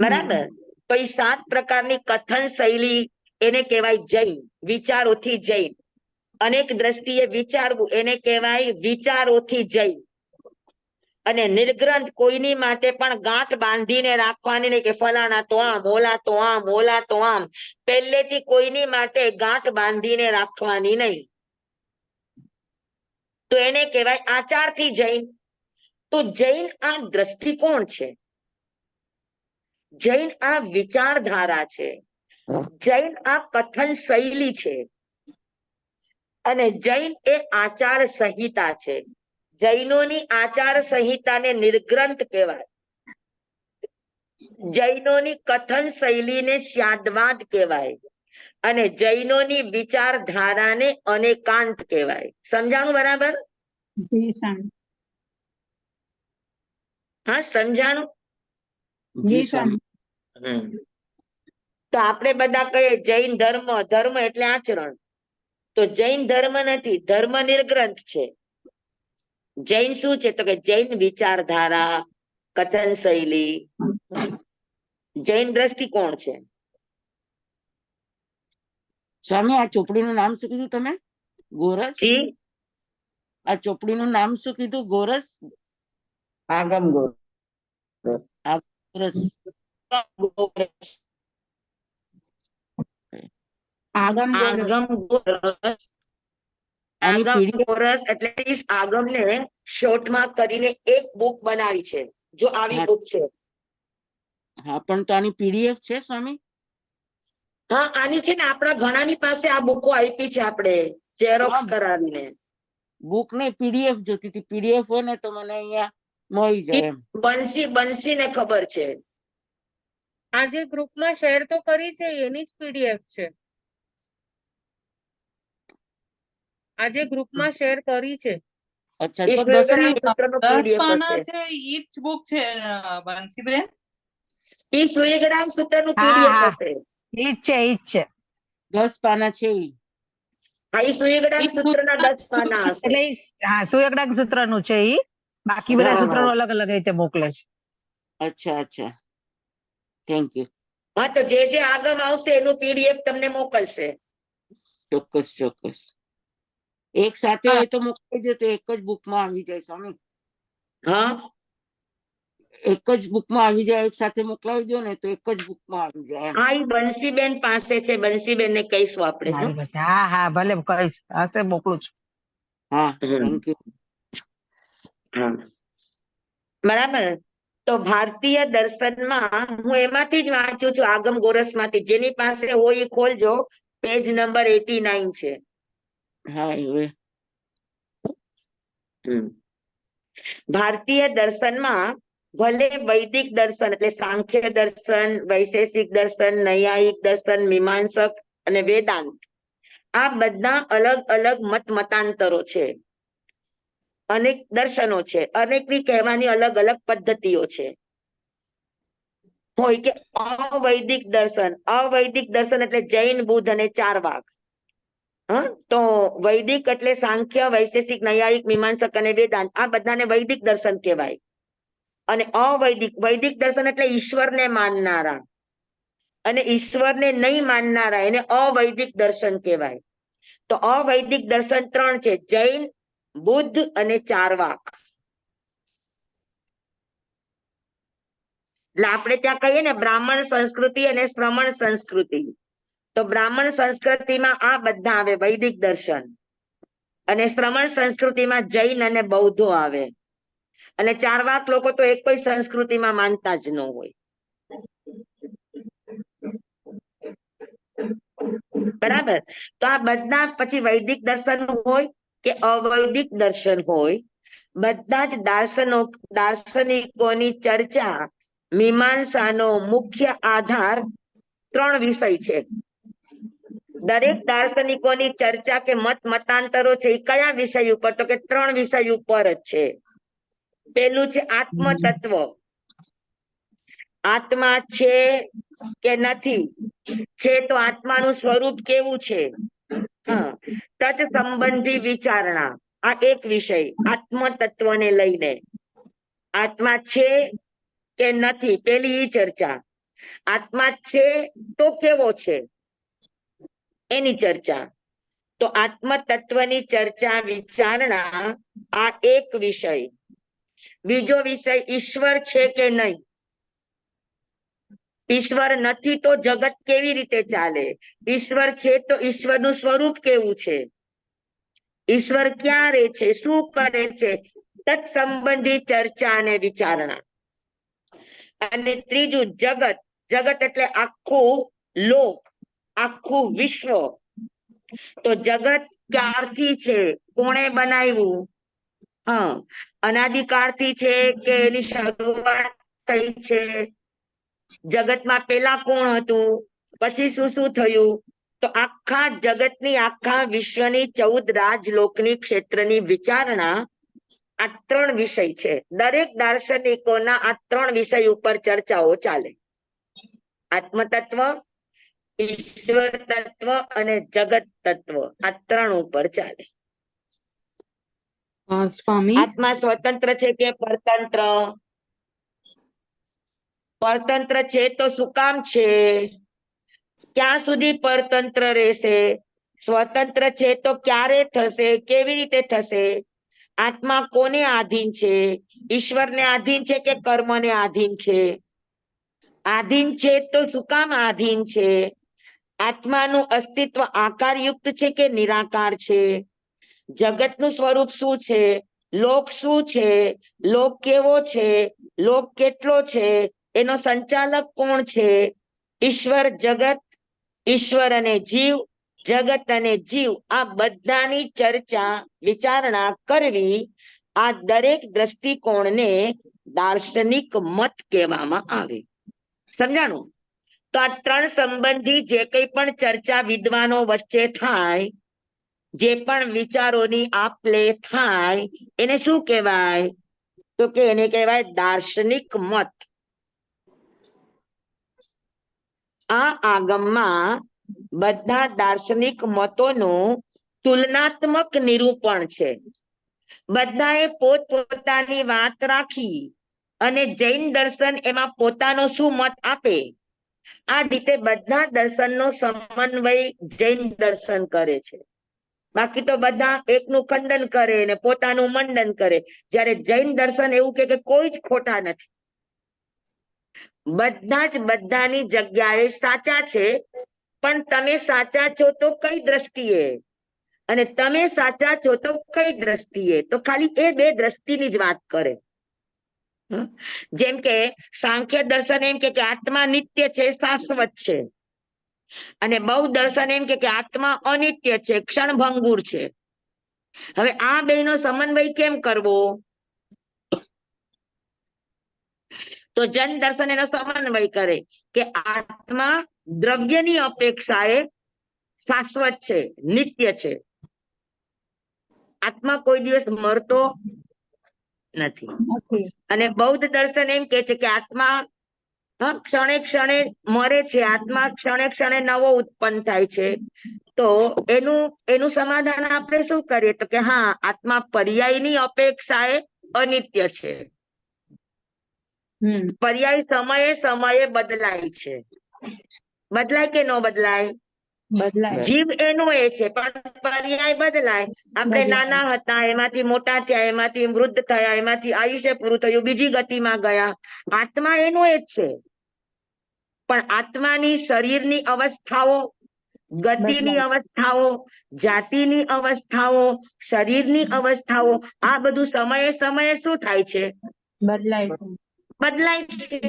બરાબર? તો એ 7 પ્રકારની કથન શૈલી એને કહેવાય જૈન. વિચારોથી જૈન. અનેક દ્રષ્ટિએ વિચારવું એને કહેવાય વિચારોથી જૈન. અને નિર્ગ્રંથ કોઈની માટે પણ ગાંઠ બાંધીને રાખવાની નહીં કે ફલાણા તો આમ, ઓલા તો આમ, ઓલા તો આમ. પહેલેથી કોઈની માટે ગાંઠ બાંધીને રાખવાની નહીં. તો એને કહેવાય આચારથી જૈન. તો જૈન આ દ્રષ્ટિકોણ છે, જૈન આ વિચારધારા છે, જૈન આ કથન શૈલી છે, અને જૈન એ આચાર સંહિતા છે. જૈનોની આચાર સંહિતાને નિર્ગ્રંથ કહેવાય. જૈનોની કથન શૈલીને સ્યાદવાદ કહેવાય. અને જૈનોની વિચારધારાને અનેકાંત કહેવાય. સમજાણું બરાબર? હા, સમજાણું? તો આપણે બધા કહીએ જૈન ધર્મ, ધર્મ એટલે આચરણ. તો જૈન ધર્મ નથી, ધર્મ નિર્ગ્રંથ છે. જૈન શું છે તો કે જૈન વિચારધારા, કથન શૈલી, જૈન દ્રષ્ટિકોણ છે. સ્વામી, આ ચોપડીનું નામ શું કીધું તમે? ગોરસ? આ ચોપડીનું નામ શું કીધું? ગોરસ? આગમ ગોરસ. એટલે આગમને શોર્ટમાં કરીને એક બુક બનાવી છે. જો આવી બુક છે હા પણ તો આની પીડીએફ છે સ્વામી? હા, આની છે ને આપણા ઘણાની પાસે આ બુકો આપી છે આપણે ઝેરોક્સ હા. કરાવીને. બુક ને પીડીએફ જોતી હતી. પીડીએફ હોય ને તો મને અહીંયા મળી જાય એમ. બંસીને ખબર છે. આજે ગ્રુપમાં શેર તો કરી છે એની જ પીડીએફ છે. આજે ગ્રુપમાં શેર કરી છે. અચ્છા તો ઈશ્વર 10 ગ્રામ સૂત્રનો 10 PDF પાના હશે. છે ઈ જ બુક છે બંસીબેન. ઈ સૂર્યગ્રામ સૂત્રનું હા PDF હા હશે. ઈ જ છે ઈ જ છે. 10 પાના છે ઈ. હા, ઈ સૂર્યગ્રામ ઈ સૂત્રના 10 પાના હશે. એટલે ઈ હા સૂર્યગ્રામ સૂત્ર નું છે ઈ. બાકી બધા હા, સૂત્રો હા. અલગ અલગ રીતે મોકલે છે. અચ્છા અચ્છા થેન્ક યુ. હા, તો જે આગમ આવશે એનું PDF તમને મોકલશે. ચોક્કસ ચોક્કસ. એક સાથે હા. હોય તો મોકલી દો તો એક જ બુકમાં આવી જાય સ્વામી. હા, એક જ બુકમાં આવી જાય. એક સાથે મોકલાવી દો ને તો એક જ બુકમાં આવી જાય એમ. હા, ઈ બંસીબેન પાસે છે. બંસીબેનને કહીશું આપણે. હા. મારી પાસે હા હા ભલે કહીશ હશે મોકલું છું. હા હમ. Thank you. હા, બરાબર. તો ભારતીય દર્શનમાં હું એમાંથી જ વાંચું છું, આગમ ગોરસમાંથી. જેની પાસે હોય એ ખોલજો. પેજ નંબર 89 છે. હા હવે ભારતીય દર્શનમાં ભલે વૈદિક દર્શન એટલે સાંખ્ય દર્શન, વૈશેષિક દર્શન, નૈયાયિક દર્શન, મીમાંસક અને વેદાંત આ બધા અલગ અલગ મતાંતરો છે. અનેક દર્શનો છે. અનેકની કહેવાની અલગ અલગ પદ્ધતિઓ છે. હોય કે અવૈદિક દર્શન એટલે જૈન, બુદ્ધ અને ચારવાક. તો વૈદિક એટલે સાંખ્ય, વૈશેષિક, નૈયાયિક, મીમાંસક અને વેદાંત આ બધાને વૈદિક દર્શન કહેવાય. અને વૈદિક દર્શન એટલે ઈશ્વરને માનનારા અને ઈશ્વરને નહીં માનનારા એને અવૈદિક દર્શન કહેવાય. તો અવૈદિક દર્શન 3 છે: જૈન, બુદ્ધ અને ચારવાક. એટલે આપણે ત્યાં કહીએ ને બ્રાહ્મણ સંસ્કૃતિ અને શ્રમણ સંસ્કૃતિ. તો બ્રાહ્મણ સંસ્કૃતિમાં આ બધા આવે વૈદિક દર્શન, અને શ્રમણ સંસ્કૃતિમાં જૈન અને બૌદ્ધો આવે. અને ચારવાક લોકો તો એક કોઈ સંસ્કૃતિમાં માનતા જ ન હોય. બરાબર. તો આ બધા પછી વૈદિક દર્શન હોય કે અવૈદિક દર્શન હોય, બધા જ દાર્શનિકોની ચર્ચા મીમાંસાનો મુખ્ય આધાર 3 વિષય છે. દરેક દાર્શનિકોની ચર્ચા કે મતાંતરો છે એ કયા વિષય ઉપર? તો કે 3 વિષય ઉપર જ છે. પેલું છે આત્મતત્વ. આત્મા છે કે નથી? છે તો આત્માનું સ્વરૂપ કેવું છે? હા, તત સંબંધી વિચારણા આ એક વિષય આત્મતત્વને લઈને. આત્મા છે કે નથી પેલી ઈ ચર્ચા. આત્મા છે તો કેવો છે એની ચર્ચા. તો આત્મતત્વની ચર્ચા વિચારણા આ એક વિષય. બીજો વિષય ઈશ્વર છે કે નહીં. ઈશ્વર નથી તો જગત કેવી રીતે ચાલે? ઈશ્વર છે તો ઈશ્વરનું સ્વરૂપ કેવું છે? ઈશ્વર ક્યાં રહે છે? શું કરે છે? તત્સંબંધી ચર્ચા અને વિચારણા. અને ત્રીજું જગત. જગત એટલે આખું લોક, આખું વિશ્વ. તો જગત ક્યારથી છે? કોણે બનાવ્યું? હા, અનાદિકાળથી છે કે એની શરૂઆત થઈ છે? જગતમાં પેલા કોણ હતું? પછી શું શું થયું? તો આખા જગતની, આખા વિશ્વની 14 રાજલોકની ક્ષેત્રની વિચારણા આ 3 વિષય છે. દરેક દાર્શનિકોના આ 3 વિષય ઉપર ચર્ચાઓ ચાલે. આત્મતત્વ, ઈશ્વર તત્વ અને જગત તત્વ આ 3 ઉપર ચાલે. સ્વામી આત્મા સ્વતંત્ર છે કે પરતંત્ર? પરતંત્ર છે તો શું કામ છે? ક્યાં સુધી પરતંત્ર રહેશે? સ્વતંત્ર છે તો ક્યારે થશે? કેવી રીતે થશે? આત્મા કોને આધીન છે? ઈશ્વરને આધીન છે કે કર્મને આધીન છે? આધીન છે તો શું કામ આધીન છે? આત્માનું અસ્તિત્વ આકારયુક્ત છે કે નિરાકાર છે? જગતનું સ્વરૂપ શું છે? લોક શું છે? લોક કેવો છે? લોક કેટલો છે? એનો સંચાલક કોણ છે? ઈશ્વર, જગત, ઈશ્વર અને જીવ, જગત અને જીવ, આ બધાની ચર્ચા વિચારણા કરવી, આ દરેક દ્રષ્ટિકોણને દાર્શનિક મત કહેવામાં આવે. સમજાણું? તો આ ત્રણ સંબંધી જે કંઈ પણ ચર્ચા વિદ્વાનો વચ્ચે થાય, જે પણ વિચારોની આપ લે થાય, એને શું કહેવાય? તો કે એને કહેવાય દાર્શનિક મત. આ આગમમાં બધા દાર્શનિક મતોનું તુલનાત્મક નિરૂપણ છે. બધાએ પોતપોતાની વાત રાખી અને જૈન દર્શન એમાં પોતાનો શું મત આપે, આ રીતે બધા દર્શનનો સમન્વય જૈન દર્શન કરે છે. બાકી તો બધા એકનું ખંડન કરે ને પોતાનું મંડન કરે. જ્યારે જૈન દર્શન એવું કે કોઈ જ ખોટા નથી, બધા જ બધાની જગ્યાએ સાચા છે. પણ તમે સાચા છો તો કઈ દ્રષ્ટિએ, અને તમે સાચા છો તો કઈ દ્રષ્ટિએ, તો ખાલી એ બે દ્રષ્ટિની જ વાત કરે. જેમ કે સાંખ્ય દર્શન એમ કે આત્મા નિત્ય છે, શાશ્વત છે, અને બૌદ્ધ દર્શન એમ કે આત્મા અનિત્ય છે, ક્ષણભંગુર છે. હવે આ બેનો સમન્વય કેમ કરવો? તો જૈન દર્શન એનો સમન્વય કરે કે આત્મા દ્રવ્યની અપેક્ષાએ શાશ્વત છે, નિત્ય છે. આત્મા કોઈ દિવસ મરતો નથી. નથી. અને બૌદ્ધ દર્શન એમ કે છે કે આત્મા ક્ષણે ક્ષણે મરે છે, આત્મા ક્ષણે ક્ષણે નવો ઉત્પન્ન થાય છે. તો એનું સમાધાન આપણે શું કરીએ? તો કે હા, આત્મા પર્યાયની અપેક્ષાએ અનિત્ય છે. પર્યાય સમયે સમયે બદલાય છે. બદલાય કે ન બદલાય? બદલાય. જીવ એનું એ છે, પણ પર્યાય બદલાય. આપણે નાના હતા, એમાંથી મોટા થયા, એમાંથી વૃદ્ધ થયા, એમાંથી આયુષ્ય પૂરું થયું, બીજી ગતિમાં ગયા. આત્મા એનું એ જ છે, પણ આત્માની શરીરની અવસ્થાઓ, ગતિની અવસ્થાઓ, જાતિની અવસ્થાઓ, શરીરની અવસ્થાઓ, આ બધું સમયે સમયે શું થાય છે? બદલાય છે. બદલાય છે.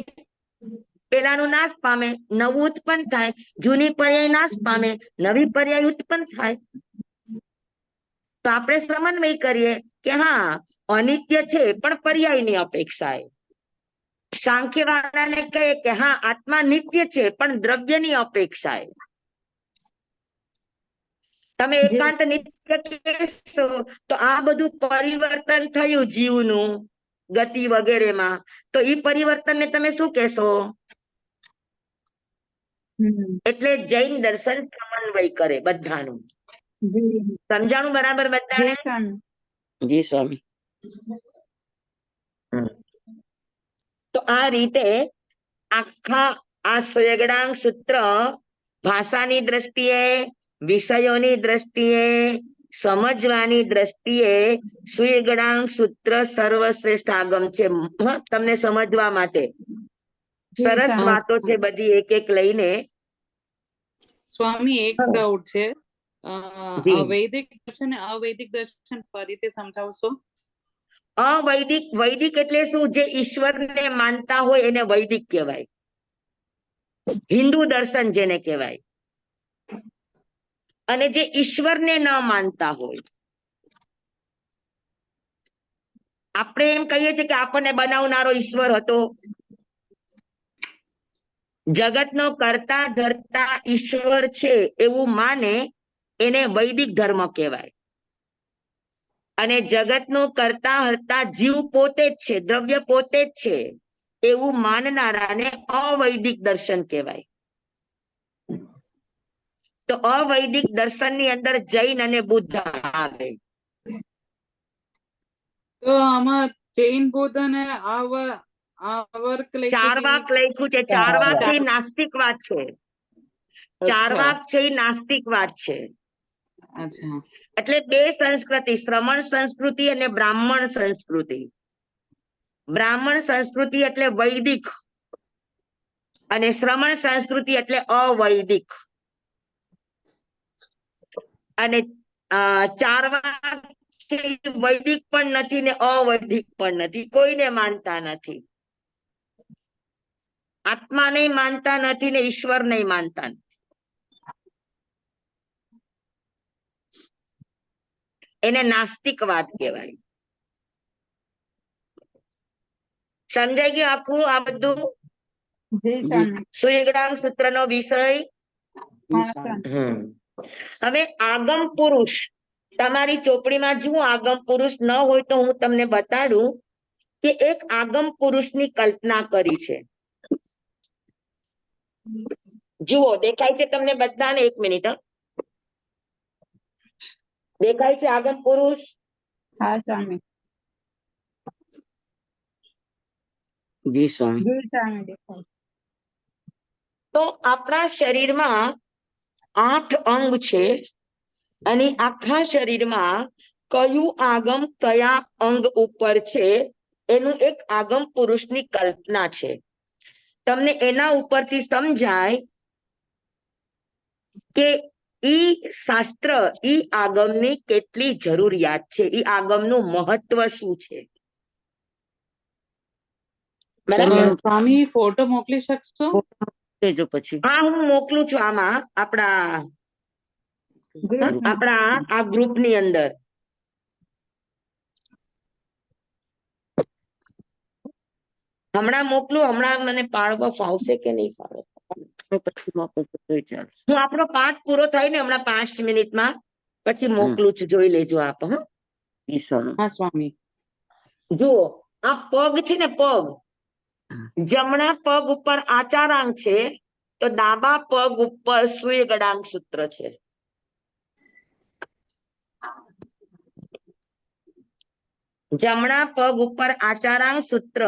પેલાનું નાશ પામે, નવું ઉત્પન્ન થાય. જૂની પર્યાય નાશ પામે, નવી પર્યાય ઉત્પન્ન થાય. તો આપણે સમન્વય કરીએ કે હા, અનિત્ય છે પણ પર્યાયની અપેક્ષાએ. સાંખ્ય વાળાને કહે કે હા, આત્મા નિત્ય છે પણ દ્રવ્યની અપેક્ષાએ. તમે એકાંત નિત્ય કહેશો તો આ બધું પરિવર્તન થયું જીવનું, ગતિ વગેરેમાં, તો એ પરિવર્તનને તમે શું કહેશો? એટલે જૈન દર્શન સમન્વય કરે બધાનું. સમજાણું બરાબર બધાને? જી સ્વામી. તો આ રીતે આખા આ સ્વેગડાંગ સૂત્ર ભાષાની દ્રષ્ટિએ, વિષયોની દ્રષ્ટિએ, સમજવાની દ્રષ્ટિએ સ્વેગડાંગ સૂત્ર સર્વશ્રેષ્ઠ આગમ છે. તમને સમજવા માટે સરસ વાતો છે બધી, એક એક લઈને. સ્વામી, એક ડાઉટ છે. જી. વૈદિક દર્શન અને અવૈદિક દર્શન ફરીથી સમજાવશો? વૈદિક એટલે શું? જે ઈશ્વરને માનતા હોય એને વૈદિક કહેવાય. હિન્દુ દર્શન જેને કહેવાય. અને જે ઈશ્વરને ન માનતા હોય, આપણે એમ કહીએ છીએ કે આપણને બનાવનારો ઈશ્વર હતો. જગતનો કરતા ધરતા ઈશ્વર છે એવું માને એને વૈદિક ધર્મ કહેવાય. અને જગતનું કરતા હરતા જીવ પોતે જ છે, દ્રવ્ય પોતે જ છે એવું માનનારાને અવૈદિક દર્શન કહેવાય. તો અવૈદિક દર્શનની અંદર જૈન અને બુદ્ધ આવે. તો આમાં જૈન, બુદ્ધ અને આવર્ક ચાર્વાક લખ્યું છે. ચાર્વાક છે એ નાસ્તિકવાદ છે. ચાર્વાક છે એ નાસ્તિકવાદ છે. અચ્છા. એટલે બે સંસ્કૃતિ, શ્રમણ સંસ્કૃતિ અને બ્રાહ્મણ સંસ્કૃતિ. બ્રાહ્મણ સંસ્કૃતિ એટલે વૈદિક અને શ્રમણ સંસ્કૃતિ એટલે અવૈદિક. અને ચાર્વાક છે વૈદિક પણ નથી ને અવૈદિક પણ નથી, કોઈને માનતા નથી. આત્માને માનતા નથી ને ઈશ્વરને માનતા નથી. એને નાસ્તિકવાદ કહેવાય. સમજાઈ ગયું આખું આ બધું? જી સ્વામી. સૂર્યગ્રહણ સૂત્રનો વિષય. જી સ્વામી. હવે આગમ પુરુષ તમારી ચોપડીમાં જુઓ, આગમ પુરુષ ન હોય તો હું તમને બતાડું કે એક આગમ પુરુષની કલ્પના કરી છે. જુઓ, દેખાય છે તમને બધાને? એક મિનિટ. દેખાય છે આગમ પુરુષ? હા સ્વામી. જી સ્વામી. જી સ્વામી દેખાય. તો આપણા શરીરમાં 8 અંગ છે અને આખા શરીરમાં કયું આગમ કયા અંગ ઉપર છે એનું એક આગમ પુરુષની કલ્પના છે. તમને એના ઉપરથી સમજાય કે ઈ શાસ્ત્ર ઈ આગમની કેટલી જરૂરિયાત છે, ઈ આગમનું મહત્વ શું છે. બરાબર? સ્વામી ફોટો મોકલી શકશો? દેજો પછી. હા, હું મોકલું છું આમાં આપણા આ ગ્રુપની અંદર. હમણાં મોકલું. હમણાં મને પાડવા ફાવશે કે નહીં ફાવે? પછી મોકલજો તોય ચાલશે. હું આપણો પાઠ પૂરો થાય ને હમણાં 5 મિનિટમાં પછી મોકલું છું, જોઈ લેજો આપ. હા જી સ્વામી. હા સ્વામી. જુઓ, આ પગ છે ને, પગ જમણા પગ ઉપર આચારાંગ છે તો ડાબા પગ ઉપર સૂર્યગડાંગ સૂત્ર છે. જમણા પગ ઉપર આચારાંગ સૂત્ર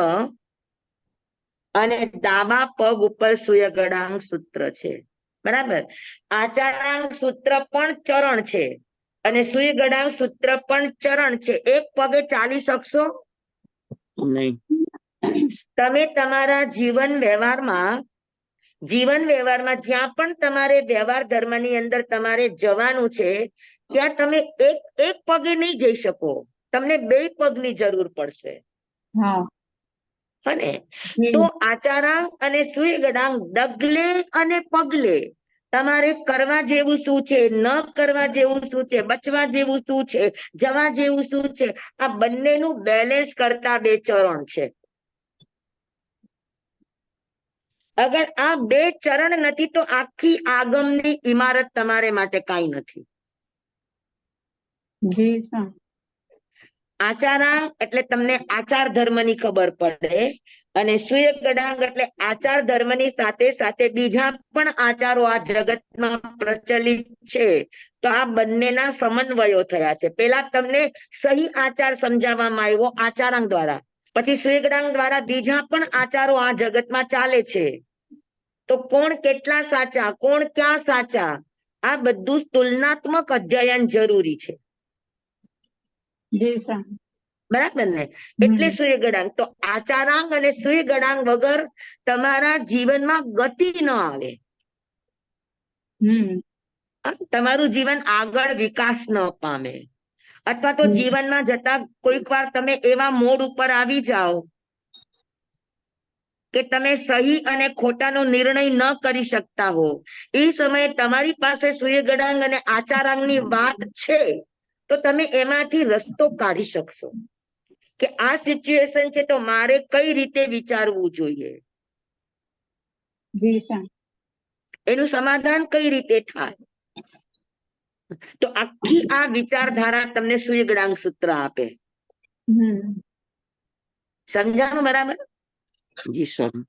અને ડાબા પગ ઉપર સૂર્યગડાંગ સૂત્ર છે. બરાબર? આચારાંગ સૂત્ર પણ ચરણ છે અને સૂર્યગડાંગ સૂત્ર પણ ચરણ છે. એક પગે ચાલી શકશો? નહીં. તમે તમારા જીવન વ્યવહારમાં જ્યાં પણ તમારે વ્યવહાર ધર્મની અંદર તમારે જવાનું છે ત્યાં તમે એક પગે નહીં જઈ શકો, તમને 2 પગની જરૂર પડશે. હા. અને તો આચારાંગ અને સૂર્યગડાંગ ડગલે અને પગલે તમારે કરવા જેવું શું છે, ન કરવા જેવું શું છે, બચવા જેવું શું છે, જવા જેવું શું છે, આ બંનેનું બેલેન્સ કરતા 2 ચરણ છે. અગર આ 2 ચરણ નથી તો આખી આગમની ઇમારત તમારે માટે કાંઈ નથી. જી સ્વામી. આચારાંગ એટલે તમને આચાર ધર્મની ખબર પડે અને સૂર્યગડાંગ એટલે આચાર ધર્મની સાથે સાથે બીજા પણ આચારો આ જગતમાં પ્રચલિત છે. તો આ બંનેના સમન્વયો થયા છે. પેલા તમને સહી આચાર સમજાવવામાં આવ્યો આચારાંગ દ્વારા, પછી સૂર્યગડાંગ દ્વારા બીજા પણ આચારો આ જગતમાં ચાલે છે. તો કોણ કેટલા સાચા, કોણ ક્યાં સાચા, આ બધું તુલનાત્મક અધ્યયન જરૂરી છે. જી સ્વામી. બરાબર ને? એટલે સૂર્યગડાંગ. તો આચારાંગ અને સૂર્યગડાંગ વગર તમારા જીવનમાં ગતિ ન આવે. તમારું જીવન આગળ વિકાસ ન પામે. અથવા તો જીવનમાં જતા કોઈક વાર તમે એવા મોડ ઉપર આવી જાઓ કે તમે સહી અને ખોટાનો નિર્ણય ન કરી શકતા હો. એ સમયે તમારી પાસે સૂર્યગડાંગ અને આચારાંગની વાત છે તો તમે એમાંથી રસ્તો કાઢી શકશો કે આ સિચ્યુએશન છે તો મારે કઈ રીતે વિચારવું જોઈએ, એનું સમાધાન કઈ રીતે થાય. તો આખી આ વિચારધારા તમને સૂર્યગડાંગ સૂત્ર આપે. સમજાણું? બરાબર? જી સ્વામી.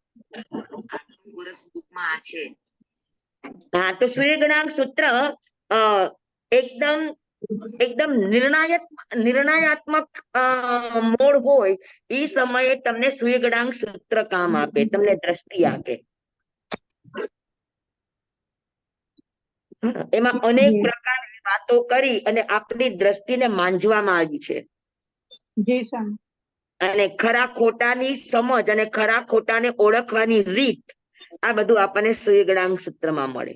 હા, તો સૂર્યગડાંગ સૂત્ર એકદમ નિર્ણયાત્મક મોડ હોય એ સમયે તમને સૂર્યગડાંગ સૂત્ર કામ આપે, તમને દ્રષ્ટિ આપે. એમાં અનેક પ્રકારની વાતો કરી અને આપણી દ્રષ્ટિને માંજવામાં આવી છે. અને ખરા ખોટાની સમજ અને ખરા ખોટાને ઓળખવાની રીત, આ બધું આપણને સૂર્યગડાંગ સૂત્રમાં મળે.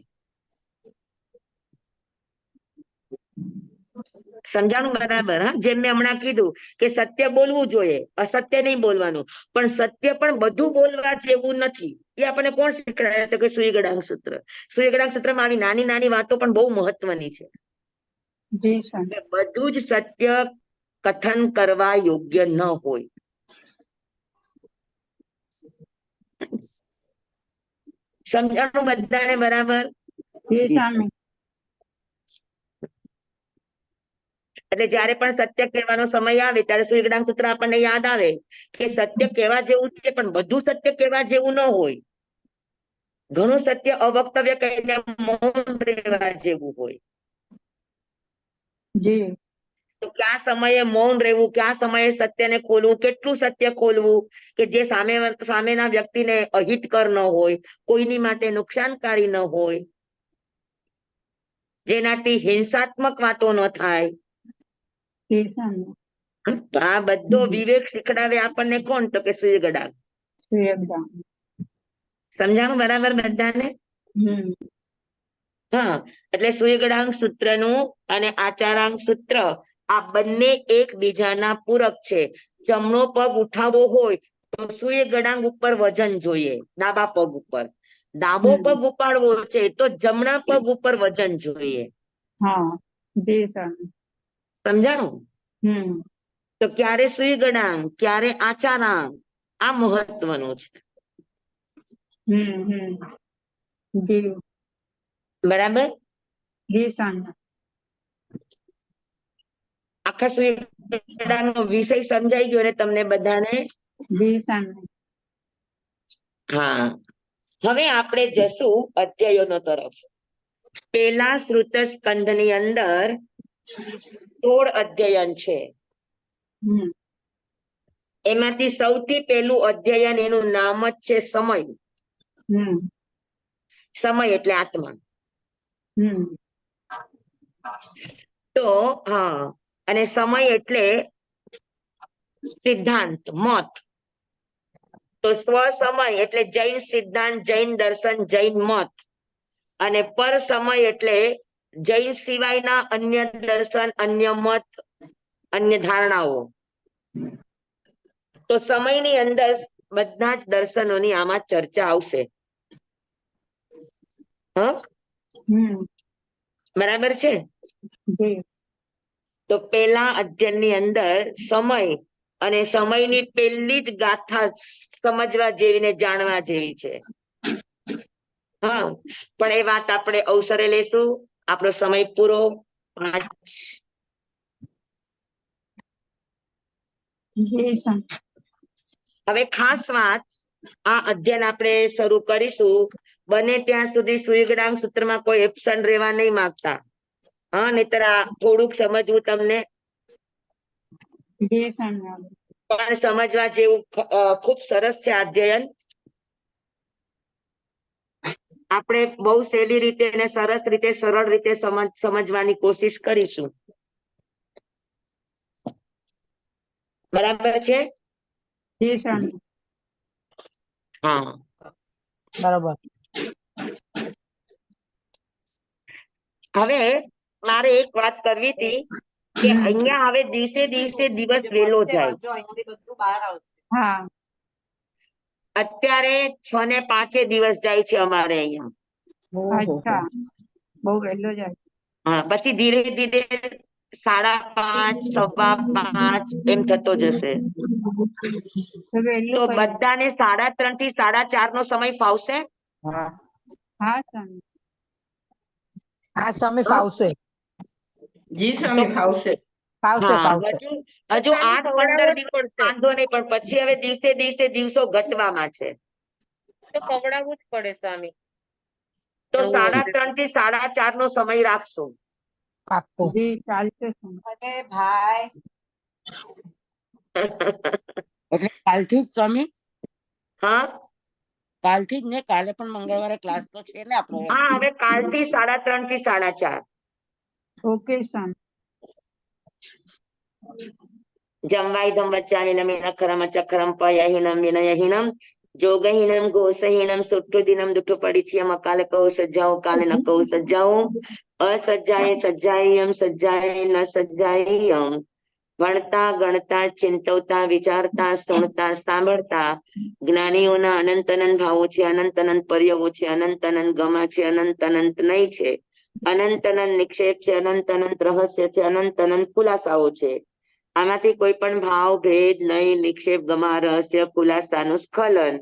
સમજાણું બરાબર? હા, જેમ મેં હમણાં કીધું કે સત્ય બોલવું જોઈએ, અસત્ય નહીં બોલવાનું, પણ સત્ય પણ બધું બોલવા જેવું નથી. એ આપણને કોણ શીખડાય? તો કે સુઈગડાંગ સૂત્ર. સુઈગડાંગ સૂત્રમાં આવી નાની નાની વાતો પણ બહુ મહત્વની છે. જી સ્વામી. કે બધું જ સત્ય કથન કરવા યોગ્ય ન હોય. સમજાણું બધાને બરાબર? જી સ્વામી. એટલે જયારે પણ સત્ય કહેવાનો સમય આવે ત્યારે સુઈગડાંગ સૂત્ર આપણને યાદ આવે કે સત્ય કહેવા જેવું છે, પણ બધું સત્ય કહેવા જેવું ન હોય. ઘણું સત્ય અવક્તવ્ય કહીને મૌન રહેવા જેવું હોય. જી. તો ક્યાં સમયે મૌન રહેવું, ક્યાં સમયે સત્યને ખોલવું, કેટલું સત્ય ખોલવું કે જે સામેના વ્યક્તિને અહિતકર ન હોય, કોઈની માટે નુકસાનકારી ન હોય, જેનાથી હિંસાત્મક વાતો ન થાય. જી સ્વામી. તો આ બધો વિવેક શીખડાવે આપણને કોણ? તો કે સુઈગડાંગ. સુયગદાન. સમજાણું બરાબર બધાને? હા, એટલે સુઈગડાંગ સૂત્રનું અને આચારાંગ સૂત્ર આ બંને એકબીજાના પૂરક છે. જમણો પગ ઉઠાવવો હોય તો સુઈગડાંગ ઉપર વજન જોઈએ, ડાબા પગ ઉપર. ડાબો પગ ઉપાડવો છે તો જમણા પગ ઉપર વજન જોઈએ. હા. જી સ્વામી. સમજાણું? હમ. તો ક્યારે સુઈગડાંગ, ક્યારે આચારાંગ, આ મહત્વનું છે. જી. બરાબર? જી સ્વામી. આખા સુઈગડાંગનો વિષય સમજાઈ ગયો ને તમને બધાને? જી સ્વામી. હા, હવે આપણે જશું અધ્યાયોનો તરફ. પેલા શ્રુત સ્કંધની અંદર 16 અધ્યયન છે. એમાંથી સૌથી પહેલું અધ્યયન એનું નામ જ છે સમય. સમય એટલે આત્મા. તો હા, અને સમય એટલે સિદ્ધાંત, મત. તો સ્વ સમય એટલે જૈન સિદ્ધાંત, જૈન દર્શન, જૈન મત. અને પર સમય એટલે જૈન સિવાયના અન્ય દર્શન, અન્ય મત, અન્ય ધારણાઓ. તો સમયની અંદર બધા જ દર્શનોની આમાં ચર્ચા આવશે. હા, બરાબર છે? તો પેલા અધ્યયનની અંદર સમય અને સમયની પેલી જ ગાથા સમજવા જેવી ને જાણવા જેવી છે. હા, પણ એ વાત આપણે અવસરે લેશું. આપણો સમય પૂરો. 5. હવે ખાસ વાત, આ અધ્યયન આપણે શરૂ કરીશું. બને ત્યાં સુધી સુઈગડાંગ સૂત્રમાં કોઈ એબસન્ટ રહેવા નહીં માંગતા. હા, નહીતર આ થોડુંક સમજવું તમને પણ સમજવા જેવું ખૂબ સરસ છે અધ્યયન. આપણે બહુ સહેલી રીતે અને સરસ રીતે, સરળ રીતે સમજવાની કોશિશ કરીશું. બરાબર છે? હા, બરાબર. હવે મારે એક વાત કરવી હતી કે અહીંયા હવે દિવસે દિવસે દિવસ વહેલો જાય. બધું બહાર આવશે. હા. અત્યારે 6 ને 5 દિવસ જાય છે અમારે અહીંયા. અચ્છા. બહુ વહેલો જાય. હા, પછી ધીરે ધીરે 5:30, 5:15 એમ થતો જશે. તો વહેલું તો કરી. બધાને 3:30 થી 4:30 નો સમય ફાવશે? હા સ્વામી. આ સમય હા? ફાવશે. જી સ્વામી, ફાવશે. ફાવશે હા, ફાવશે. હજુ 8-15 ખવડાવવો જ દિવસ પડશે. વાંધો નહીં, પણ પછી હવે દિવસે દિવસે દિવસો ઘટવામાં છે. તો ખવડાવવું જ પડે સ્વામી. તો એવું હશે 3:30 થી 4:30 નો સમય રાખશો. પાક્કું. જી ચાલશે સ્વામી. અને ભાઈ એટલે કાલથી જ સ્વામી, હા કાલથી જ ને? કાલે પણ મંગળવારે ક્લાસ તો છે ને આપણો? હા, હવે કાલથી 3:30 થી 4:30. ઓકે સ્વામી. જમવાય ધમ વચ્ચાની નમીન અખરમ ચક્રમ પયહિનમ વિનયહિનમ જોગહીનમ ઘોષહીનમ સુઠ્ઠુદીનમ દુઠ્ઠુપડિચ્યમ અકાલકૌ સજ્જાઓ કાલે નકૌ સજ્જાઓ અસજ્જાય સજ્જાયમ સજ્જાય ન સજ્જાયમ ભણતા ગણતા ચિંતવતા વિચારતા સુણતા સાંભળતા જ્ઞાનીઓના અનંત અનંત ભાવો છે, અનંત અનંત પર્યવો છે, અનંત અનંત ગમા છે, અનંત અનંત નય છે, અનંત અનંત નિક્ષેપ છે, અનંત અનંત રહસ્ય છે, અનંત અનંત ખુલાસાઓ છે. આમાંથી કોઈ પણ ભાવ ભેદ નય નિક્ષેપ ગમા રહસ્ય ખુલાસાનું સ્ખલન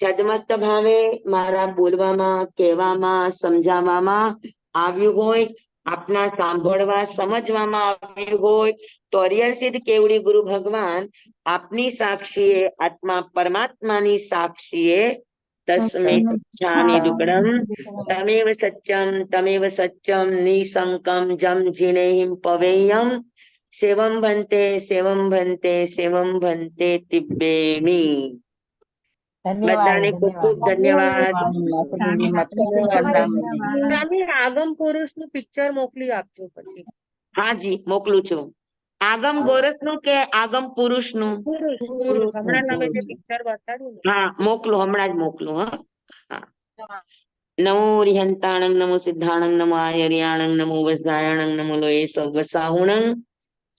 છદમસ્ત ભાવે મારા બોલવામાં કહેવામાં સમજાવવામાં આવ્યું હોય, આપના સાંભળવા સમજવામાં આવ્યું હોય તો અરિયલ સિદ્ધ કેવડી ગુરુ ભગવાન આપની સાક્ષીએ આત્મા પરમાત્માની સાક્ષીએ તસ્મે ગચ્છામિ દુક્કડમ તમેવ સત્યમ નિસંકમ જમ જીનેહિમ પવેયમ સેવમ ભંતે સેવમ ભંતે સેવમ ભંતે તિબ્બેમી. બધાને ખૂબ ખૂબ ધન્યવાદ. સ્વામી આગમ પુરુષનું પિક્ચર મોકલી આપજો પછી. હાજી મોકલું છું. આગમ ગોરસનું કે આગમ પુરુષનું? પુરુષ હમણાં તમે જે પિક્ચર બતાડ્યું ને. હા મોકલું, હમણાં જ મોકલું. હા. નમો રિહંતાણંગ નમો સિદ્ધાણંગ નમો આયર્યાણંગ નમો વજ્રાયણંગ નમો લોય સૌ સાહુણંગ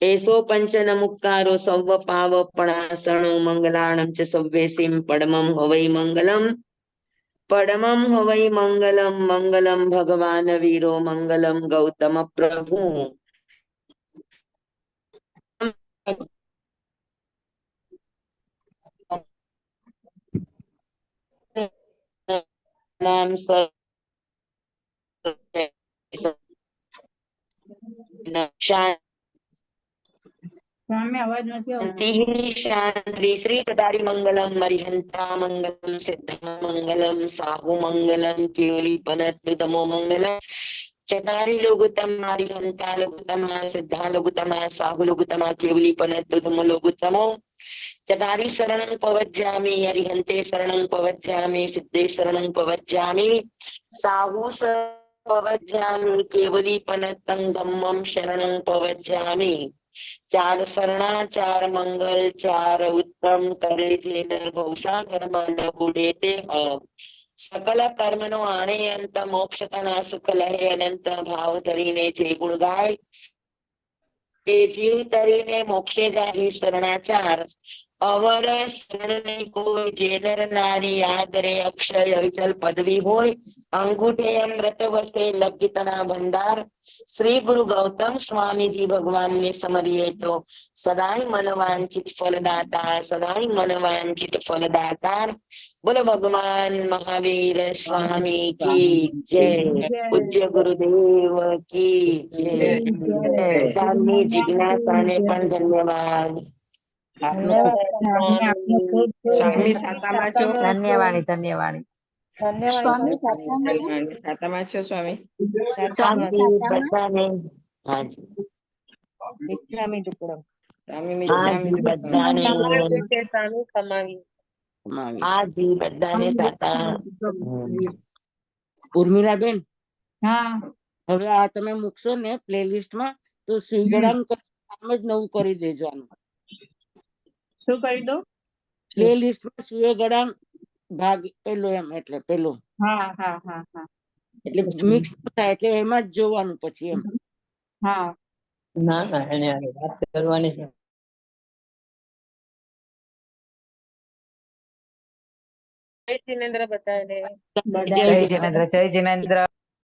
એસો પંચન મુક્કારો સૌ પાવ પણાસણો મંગલાણં ચ સવ્યેસીમ પડમમ હવૈ મંગલમ પડમમ હવૈ મંગલમ મંગલમ ભગવાન વીરો મંગલમ ગૌતમ પ્રભુ. નામ સ્વામી અવાજ નથી આવતો. શાંતિ શ્રી ચદારી મંગલમ મરિહંતા મંગલમ સિદ્ધા મંગલમ સાહુ મંગલમ કેવલી પનતમો મંગલમ ચદારી લઘુત્તમા હરિહંતા લઘુત્તમા સિદ્ધા લઘુત્તમા સાહુ લઘુત્તમા કેવલી પનતમો લઘુત્તમો ચદારી શરણં પવજ્જામિ હરિહંતે શરણં પવજ્જામિ સિદ્ધે શરણં પવજ્જામિ સાહુ પવજ્જામિ કેવલી પનતં ધમ્મં શરણં પવજ્જામિ. ચાર શરણા ચાર મંગલ ચાર ઉત્તમ કરે જે ભવસાગરમાં ન બુડે તે સકલ કર્મ નો આણે અંત મોક્ષ તના સુખ લહે અનંત ભાવ ધરીને જે ગુણ ગાય તે જીવ તરીને મોક્ષે જાય શરણાચાર અવર શરણ કોઈ જે નર નારી આદરે અક્ષય અવિચલ પદવી હોય અંગૂઠે અમૃત વસે લગીતના ભંડાર શ્રી ગુરુ ગૌતમ સ્વામીજી ભગવાન ને સમરીએ તો સદાય મનવાંચિત ફલદાતા સદાય મનવાંચિત ફલદાતા. બોલો ભગવાન મહાવીર સ્વામી કી જય. પૂજ્ય ગુરુદેવ કી જય. ધર્મની જિજ્ઞાસાને પણ ધન્યવાદ. સ્વામી સાતામાં છો? ધન્યવાદ ધન્યવાદ. સ્વામી સાતામાં સાતામાં છો સ્વામી? હાજી બધાને હાજી સ્વામી હાજી મિચ્છામિ બધાને કમાવ્યું છે સ્વામી, કમાવ્યું. હાજી બધાને સાતા. ઉર્મિલાબેન, હા હવે આ તમે મૂકશો ને પ્લેલિસ્ટમાં તો શ્રીગણાંક નામ જ નવું કરી દેજો. આનું શું કરી દો? પ્લેલિસ્ટમાં શ્રીગણાંક ભાગ પેલો એમ એટલે પેલો હા હા હા હા એટલે મિક્સ થાય એટલે એમાં જ જોવાનું પછી એમ. હા ના ના એને વાત કરવાની છે. જય જિનેન્દ્ર બધાને. જય જય જિનેન્દ્ર જય જિનેન્દ્ર.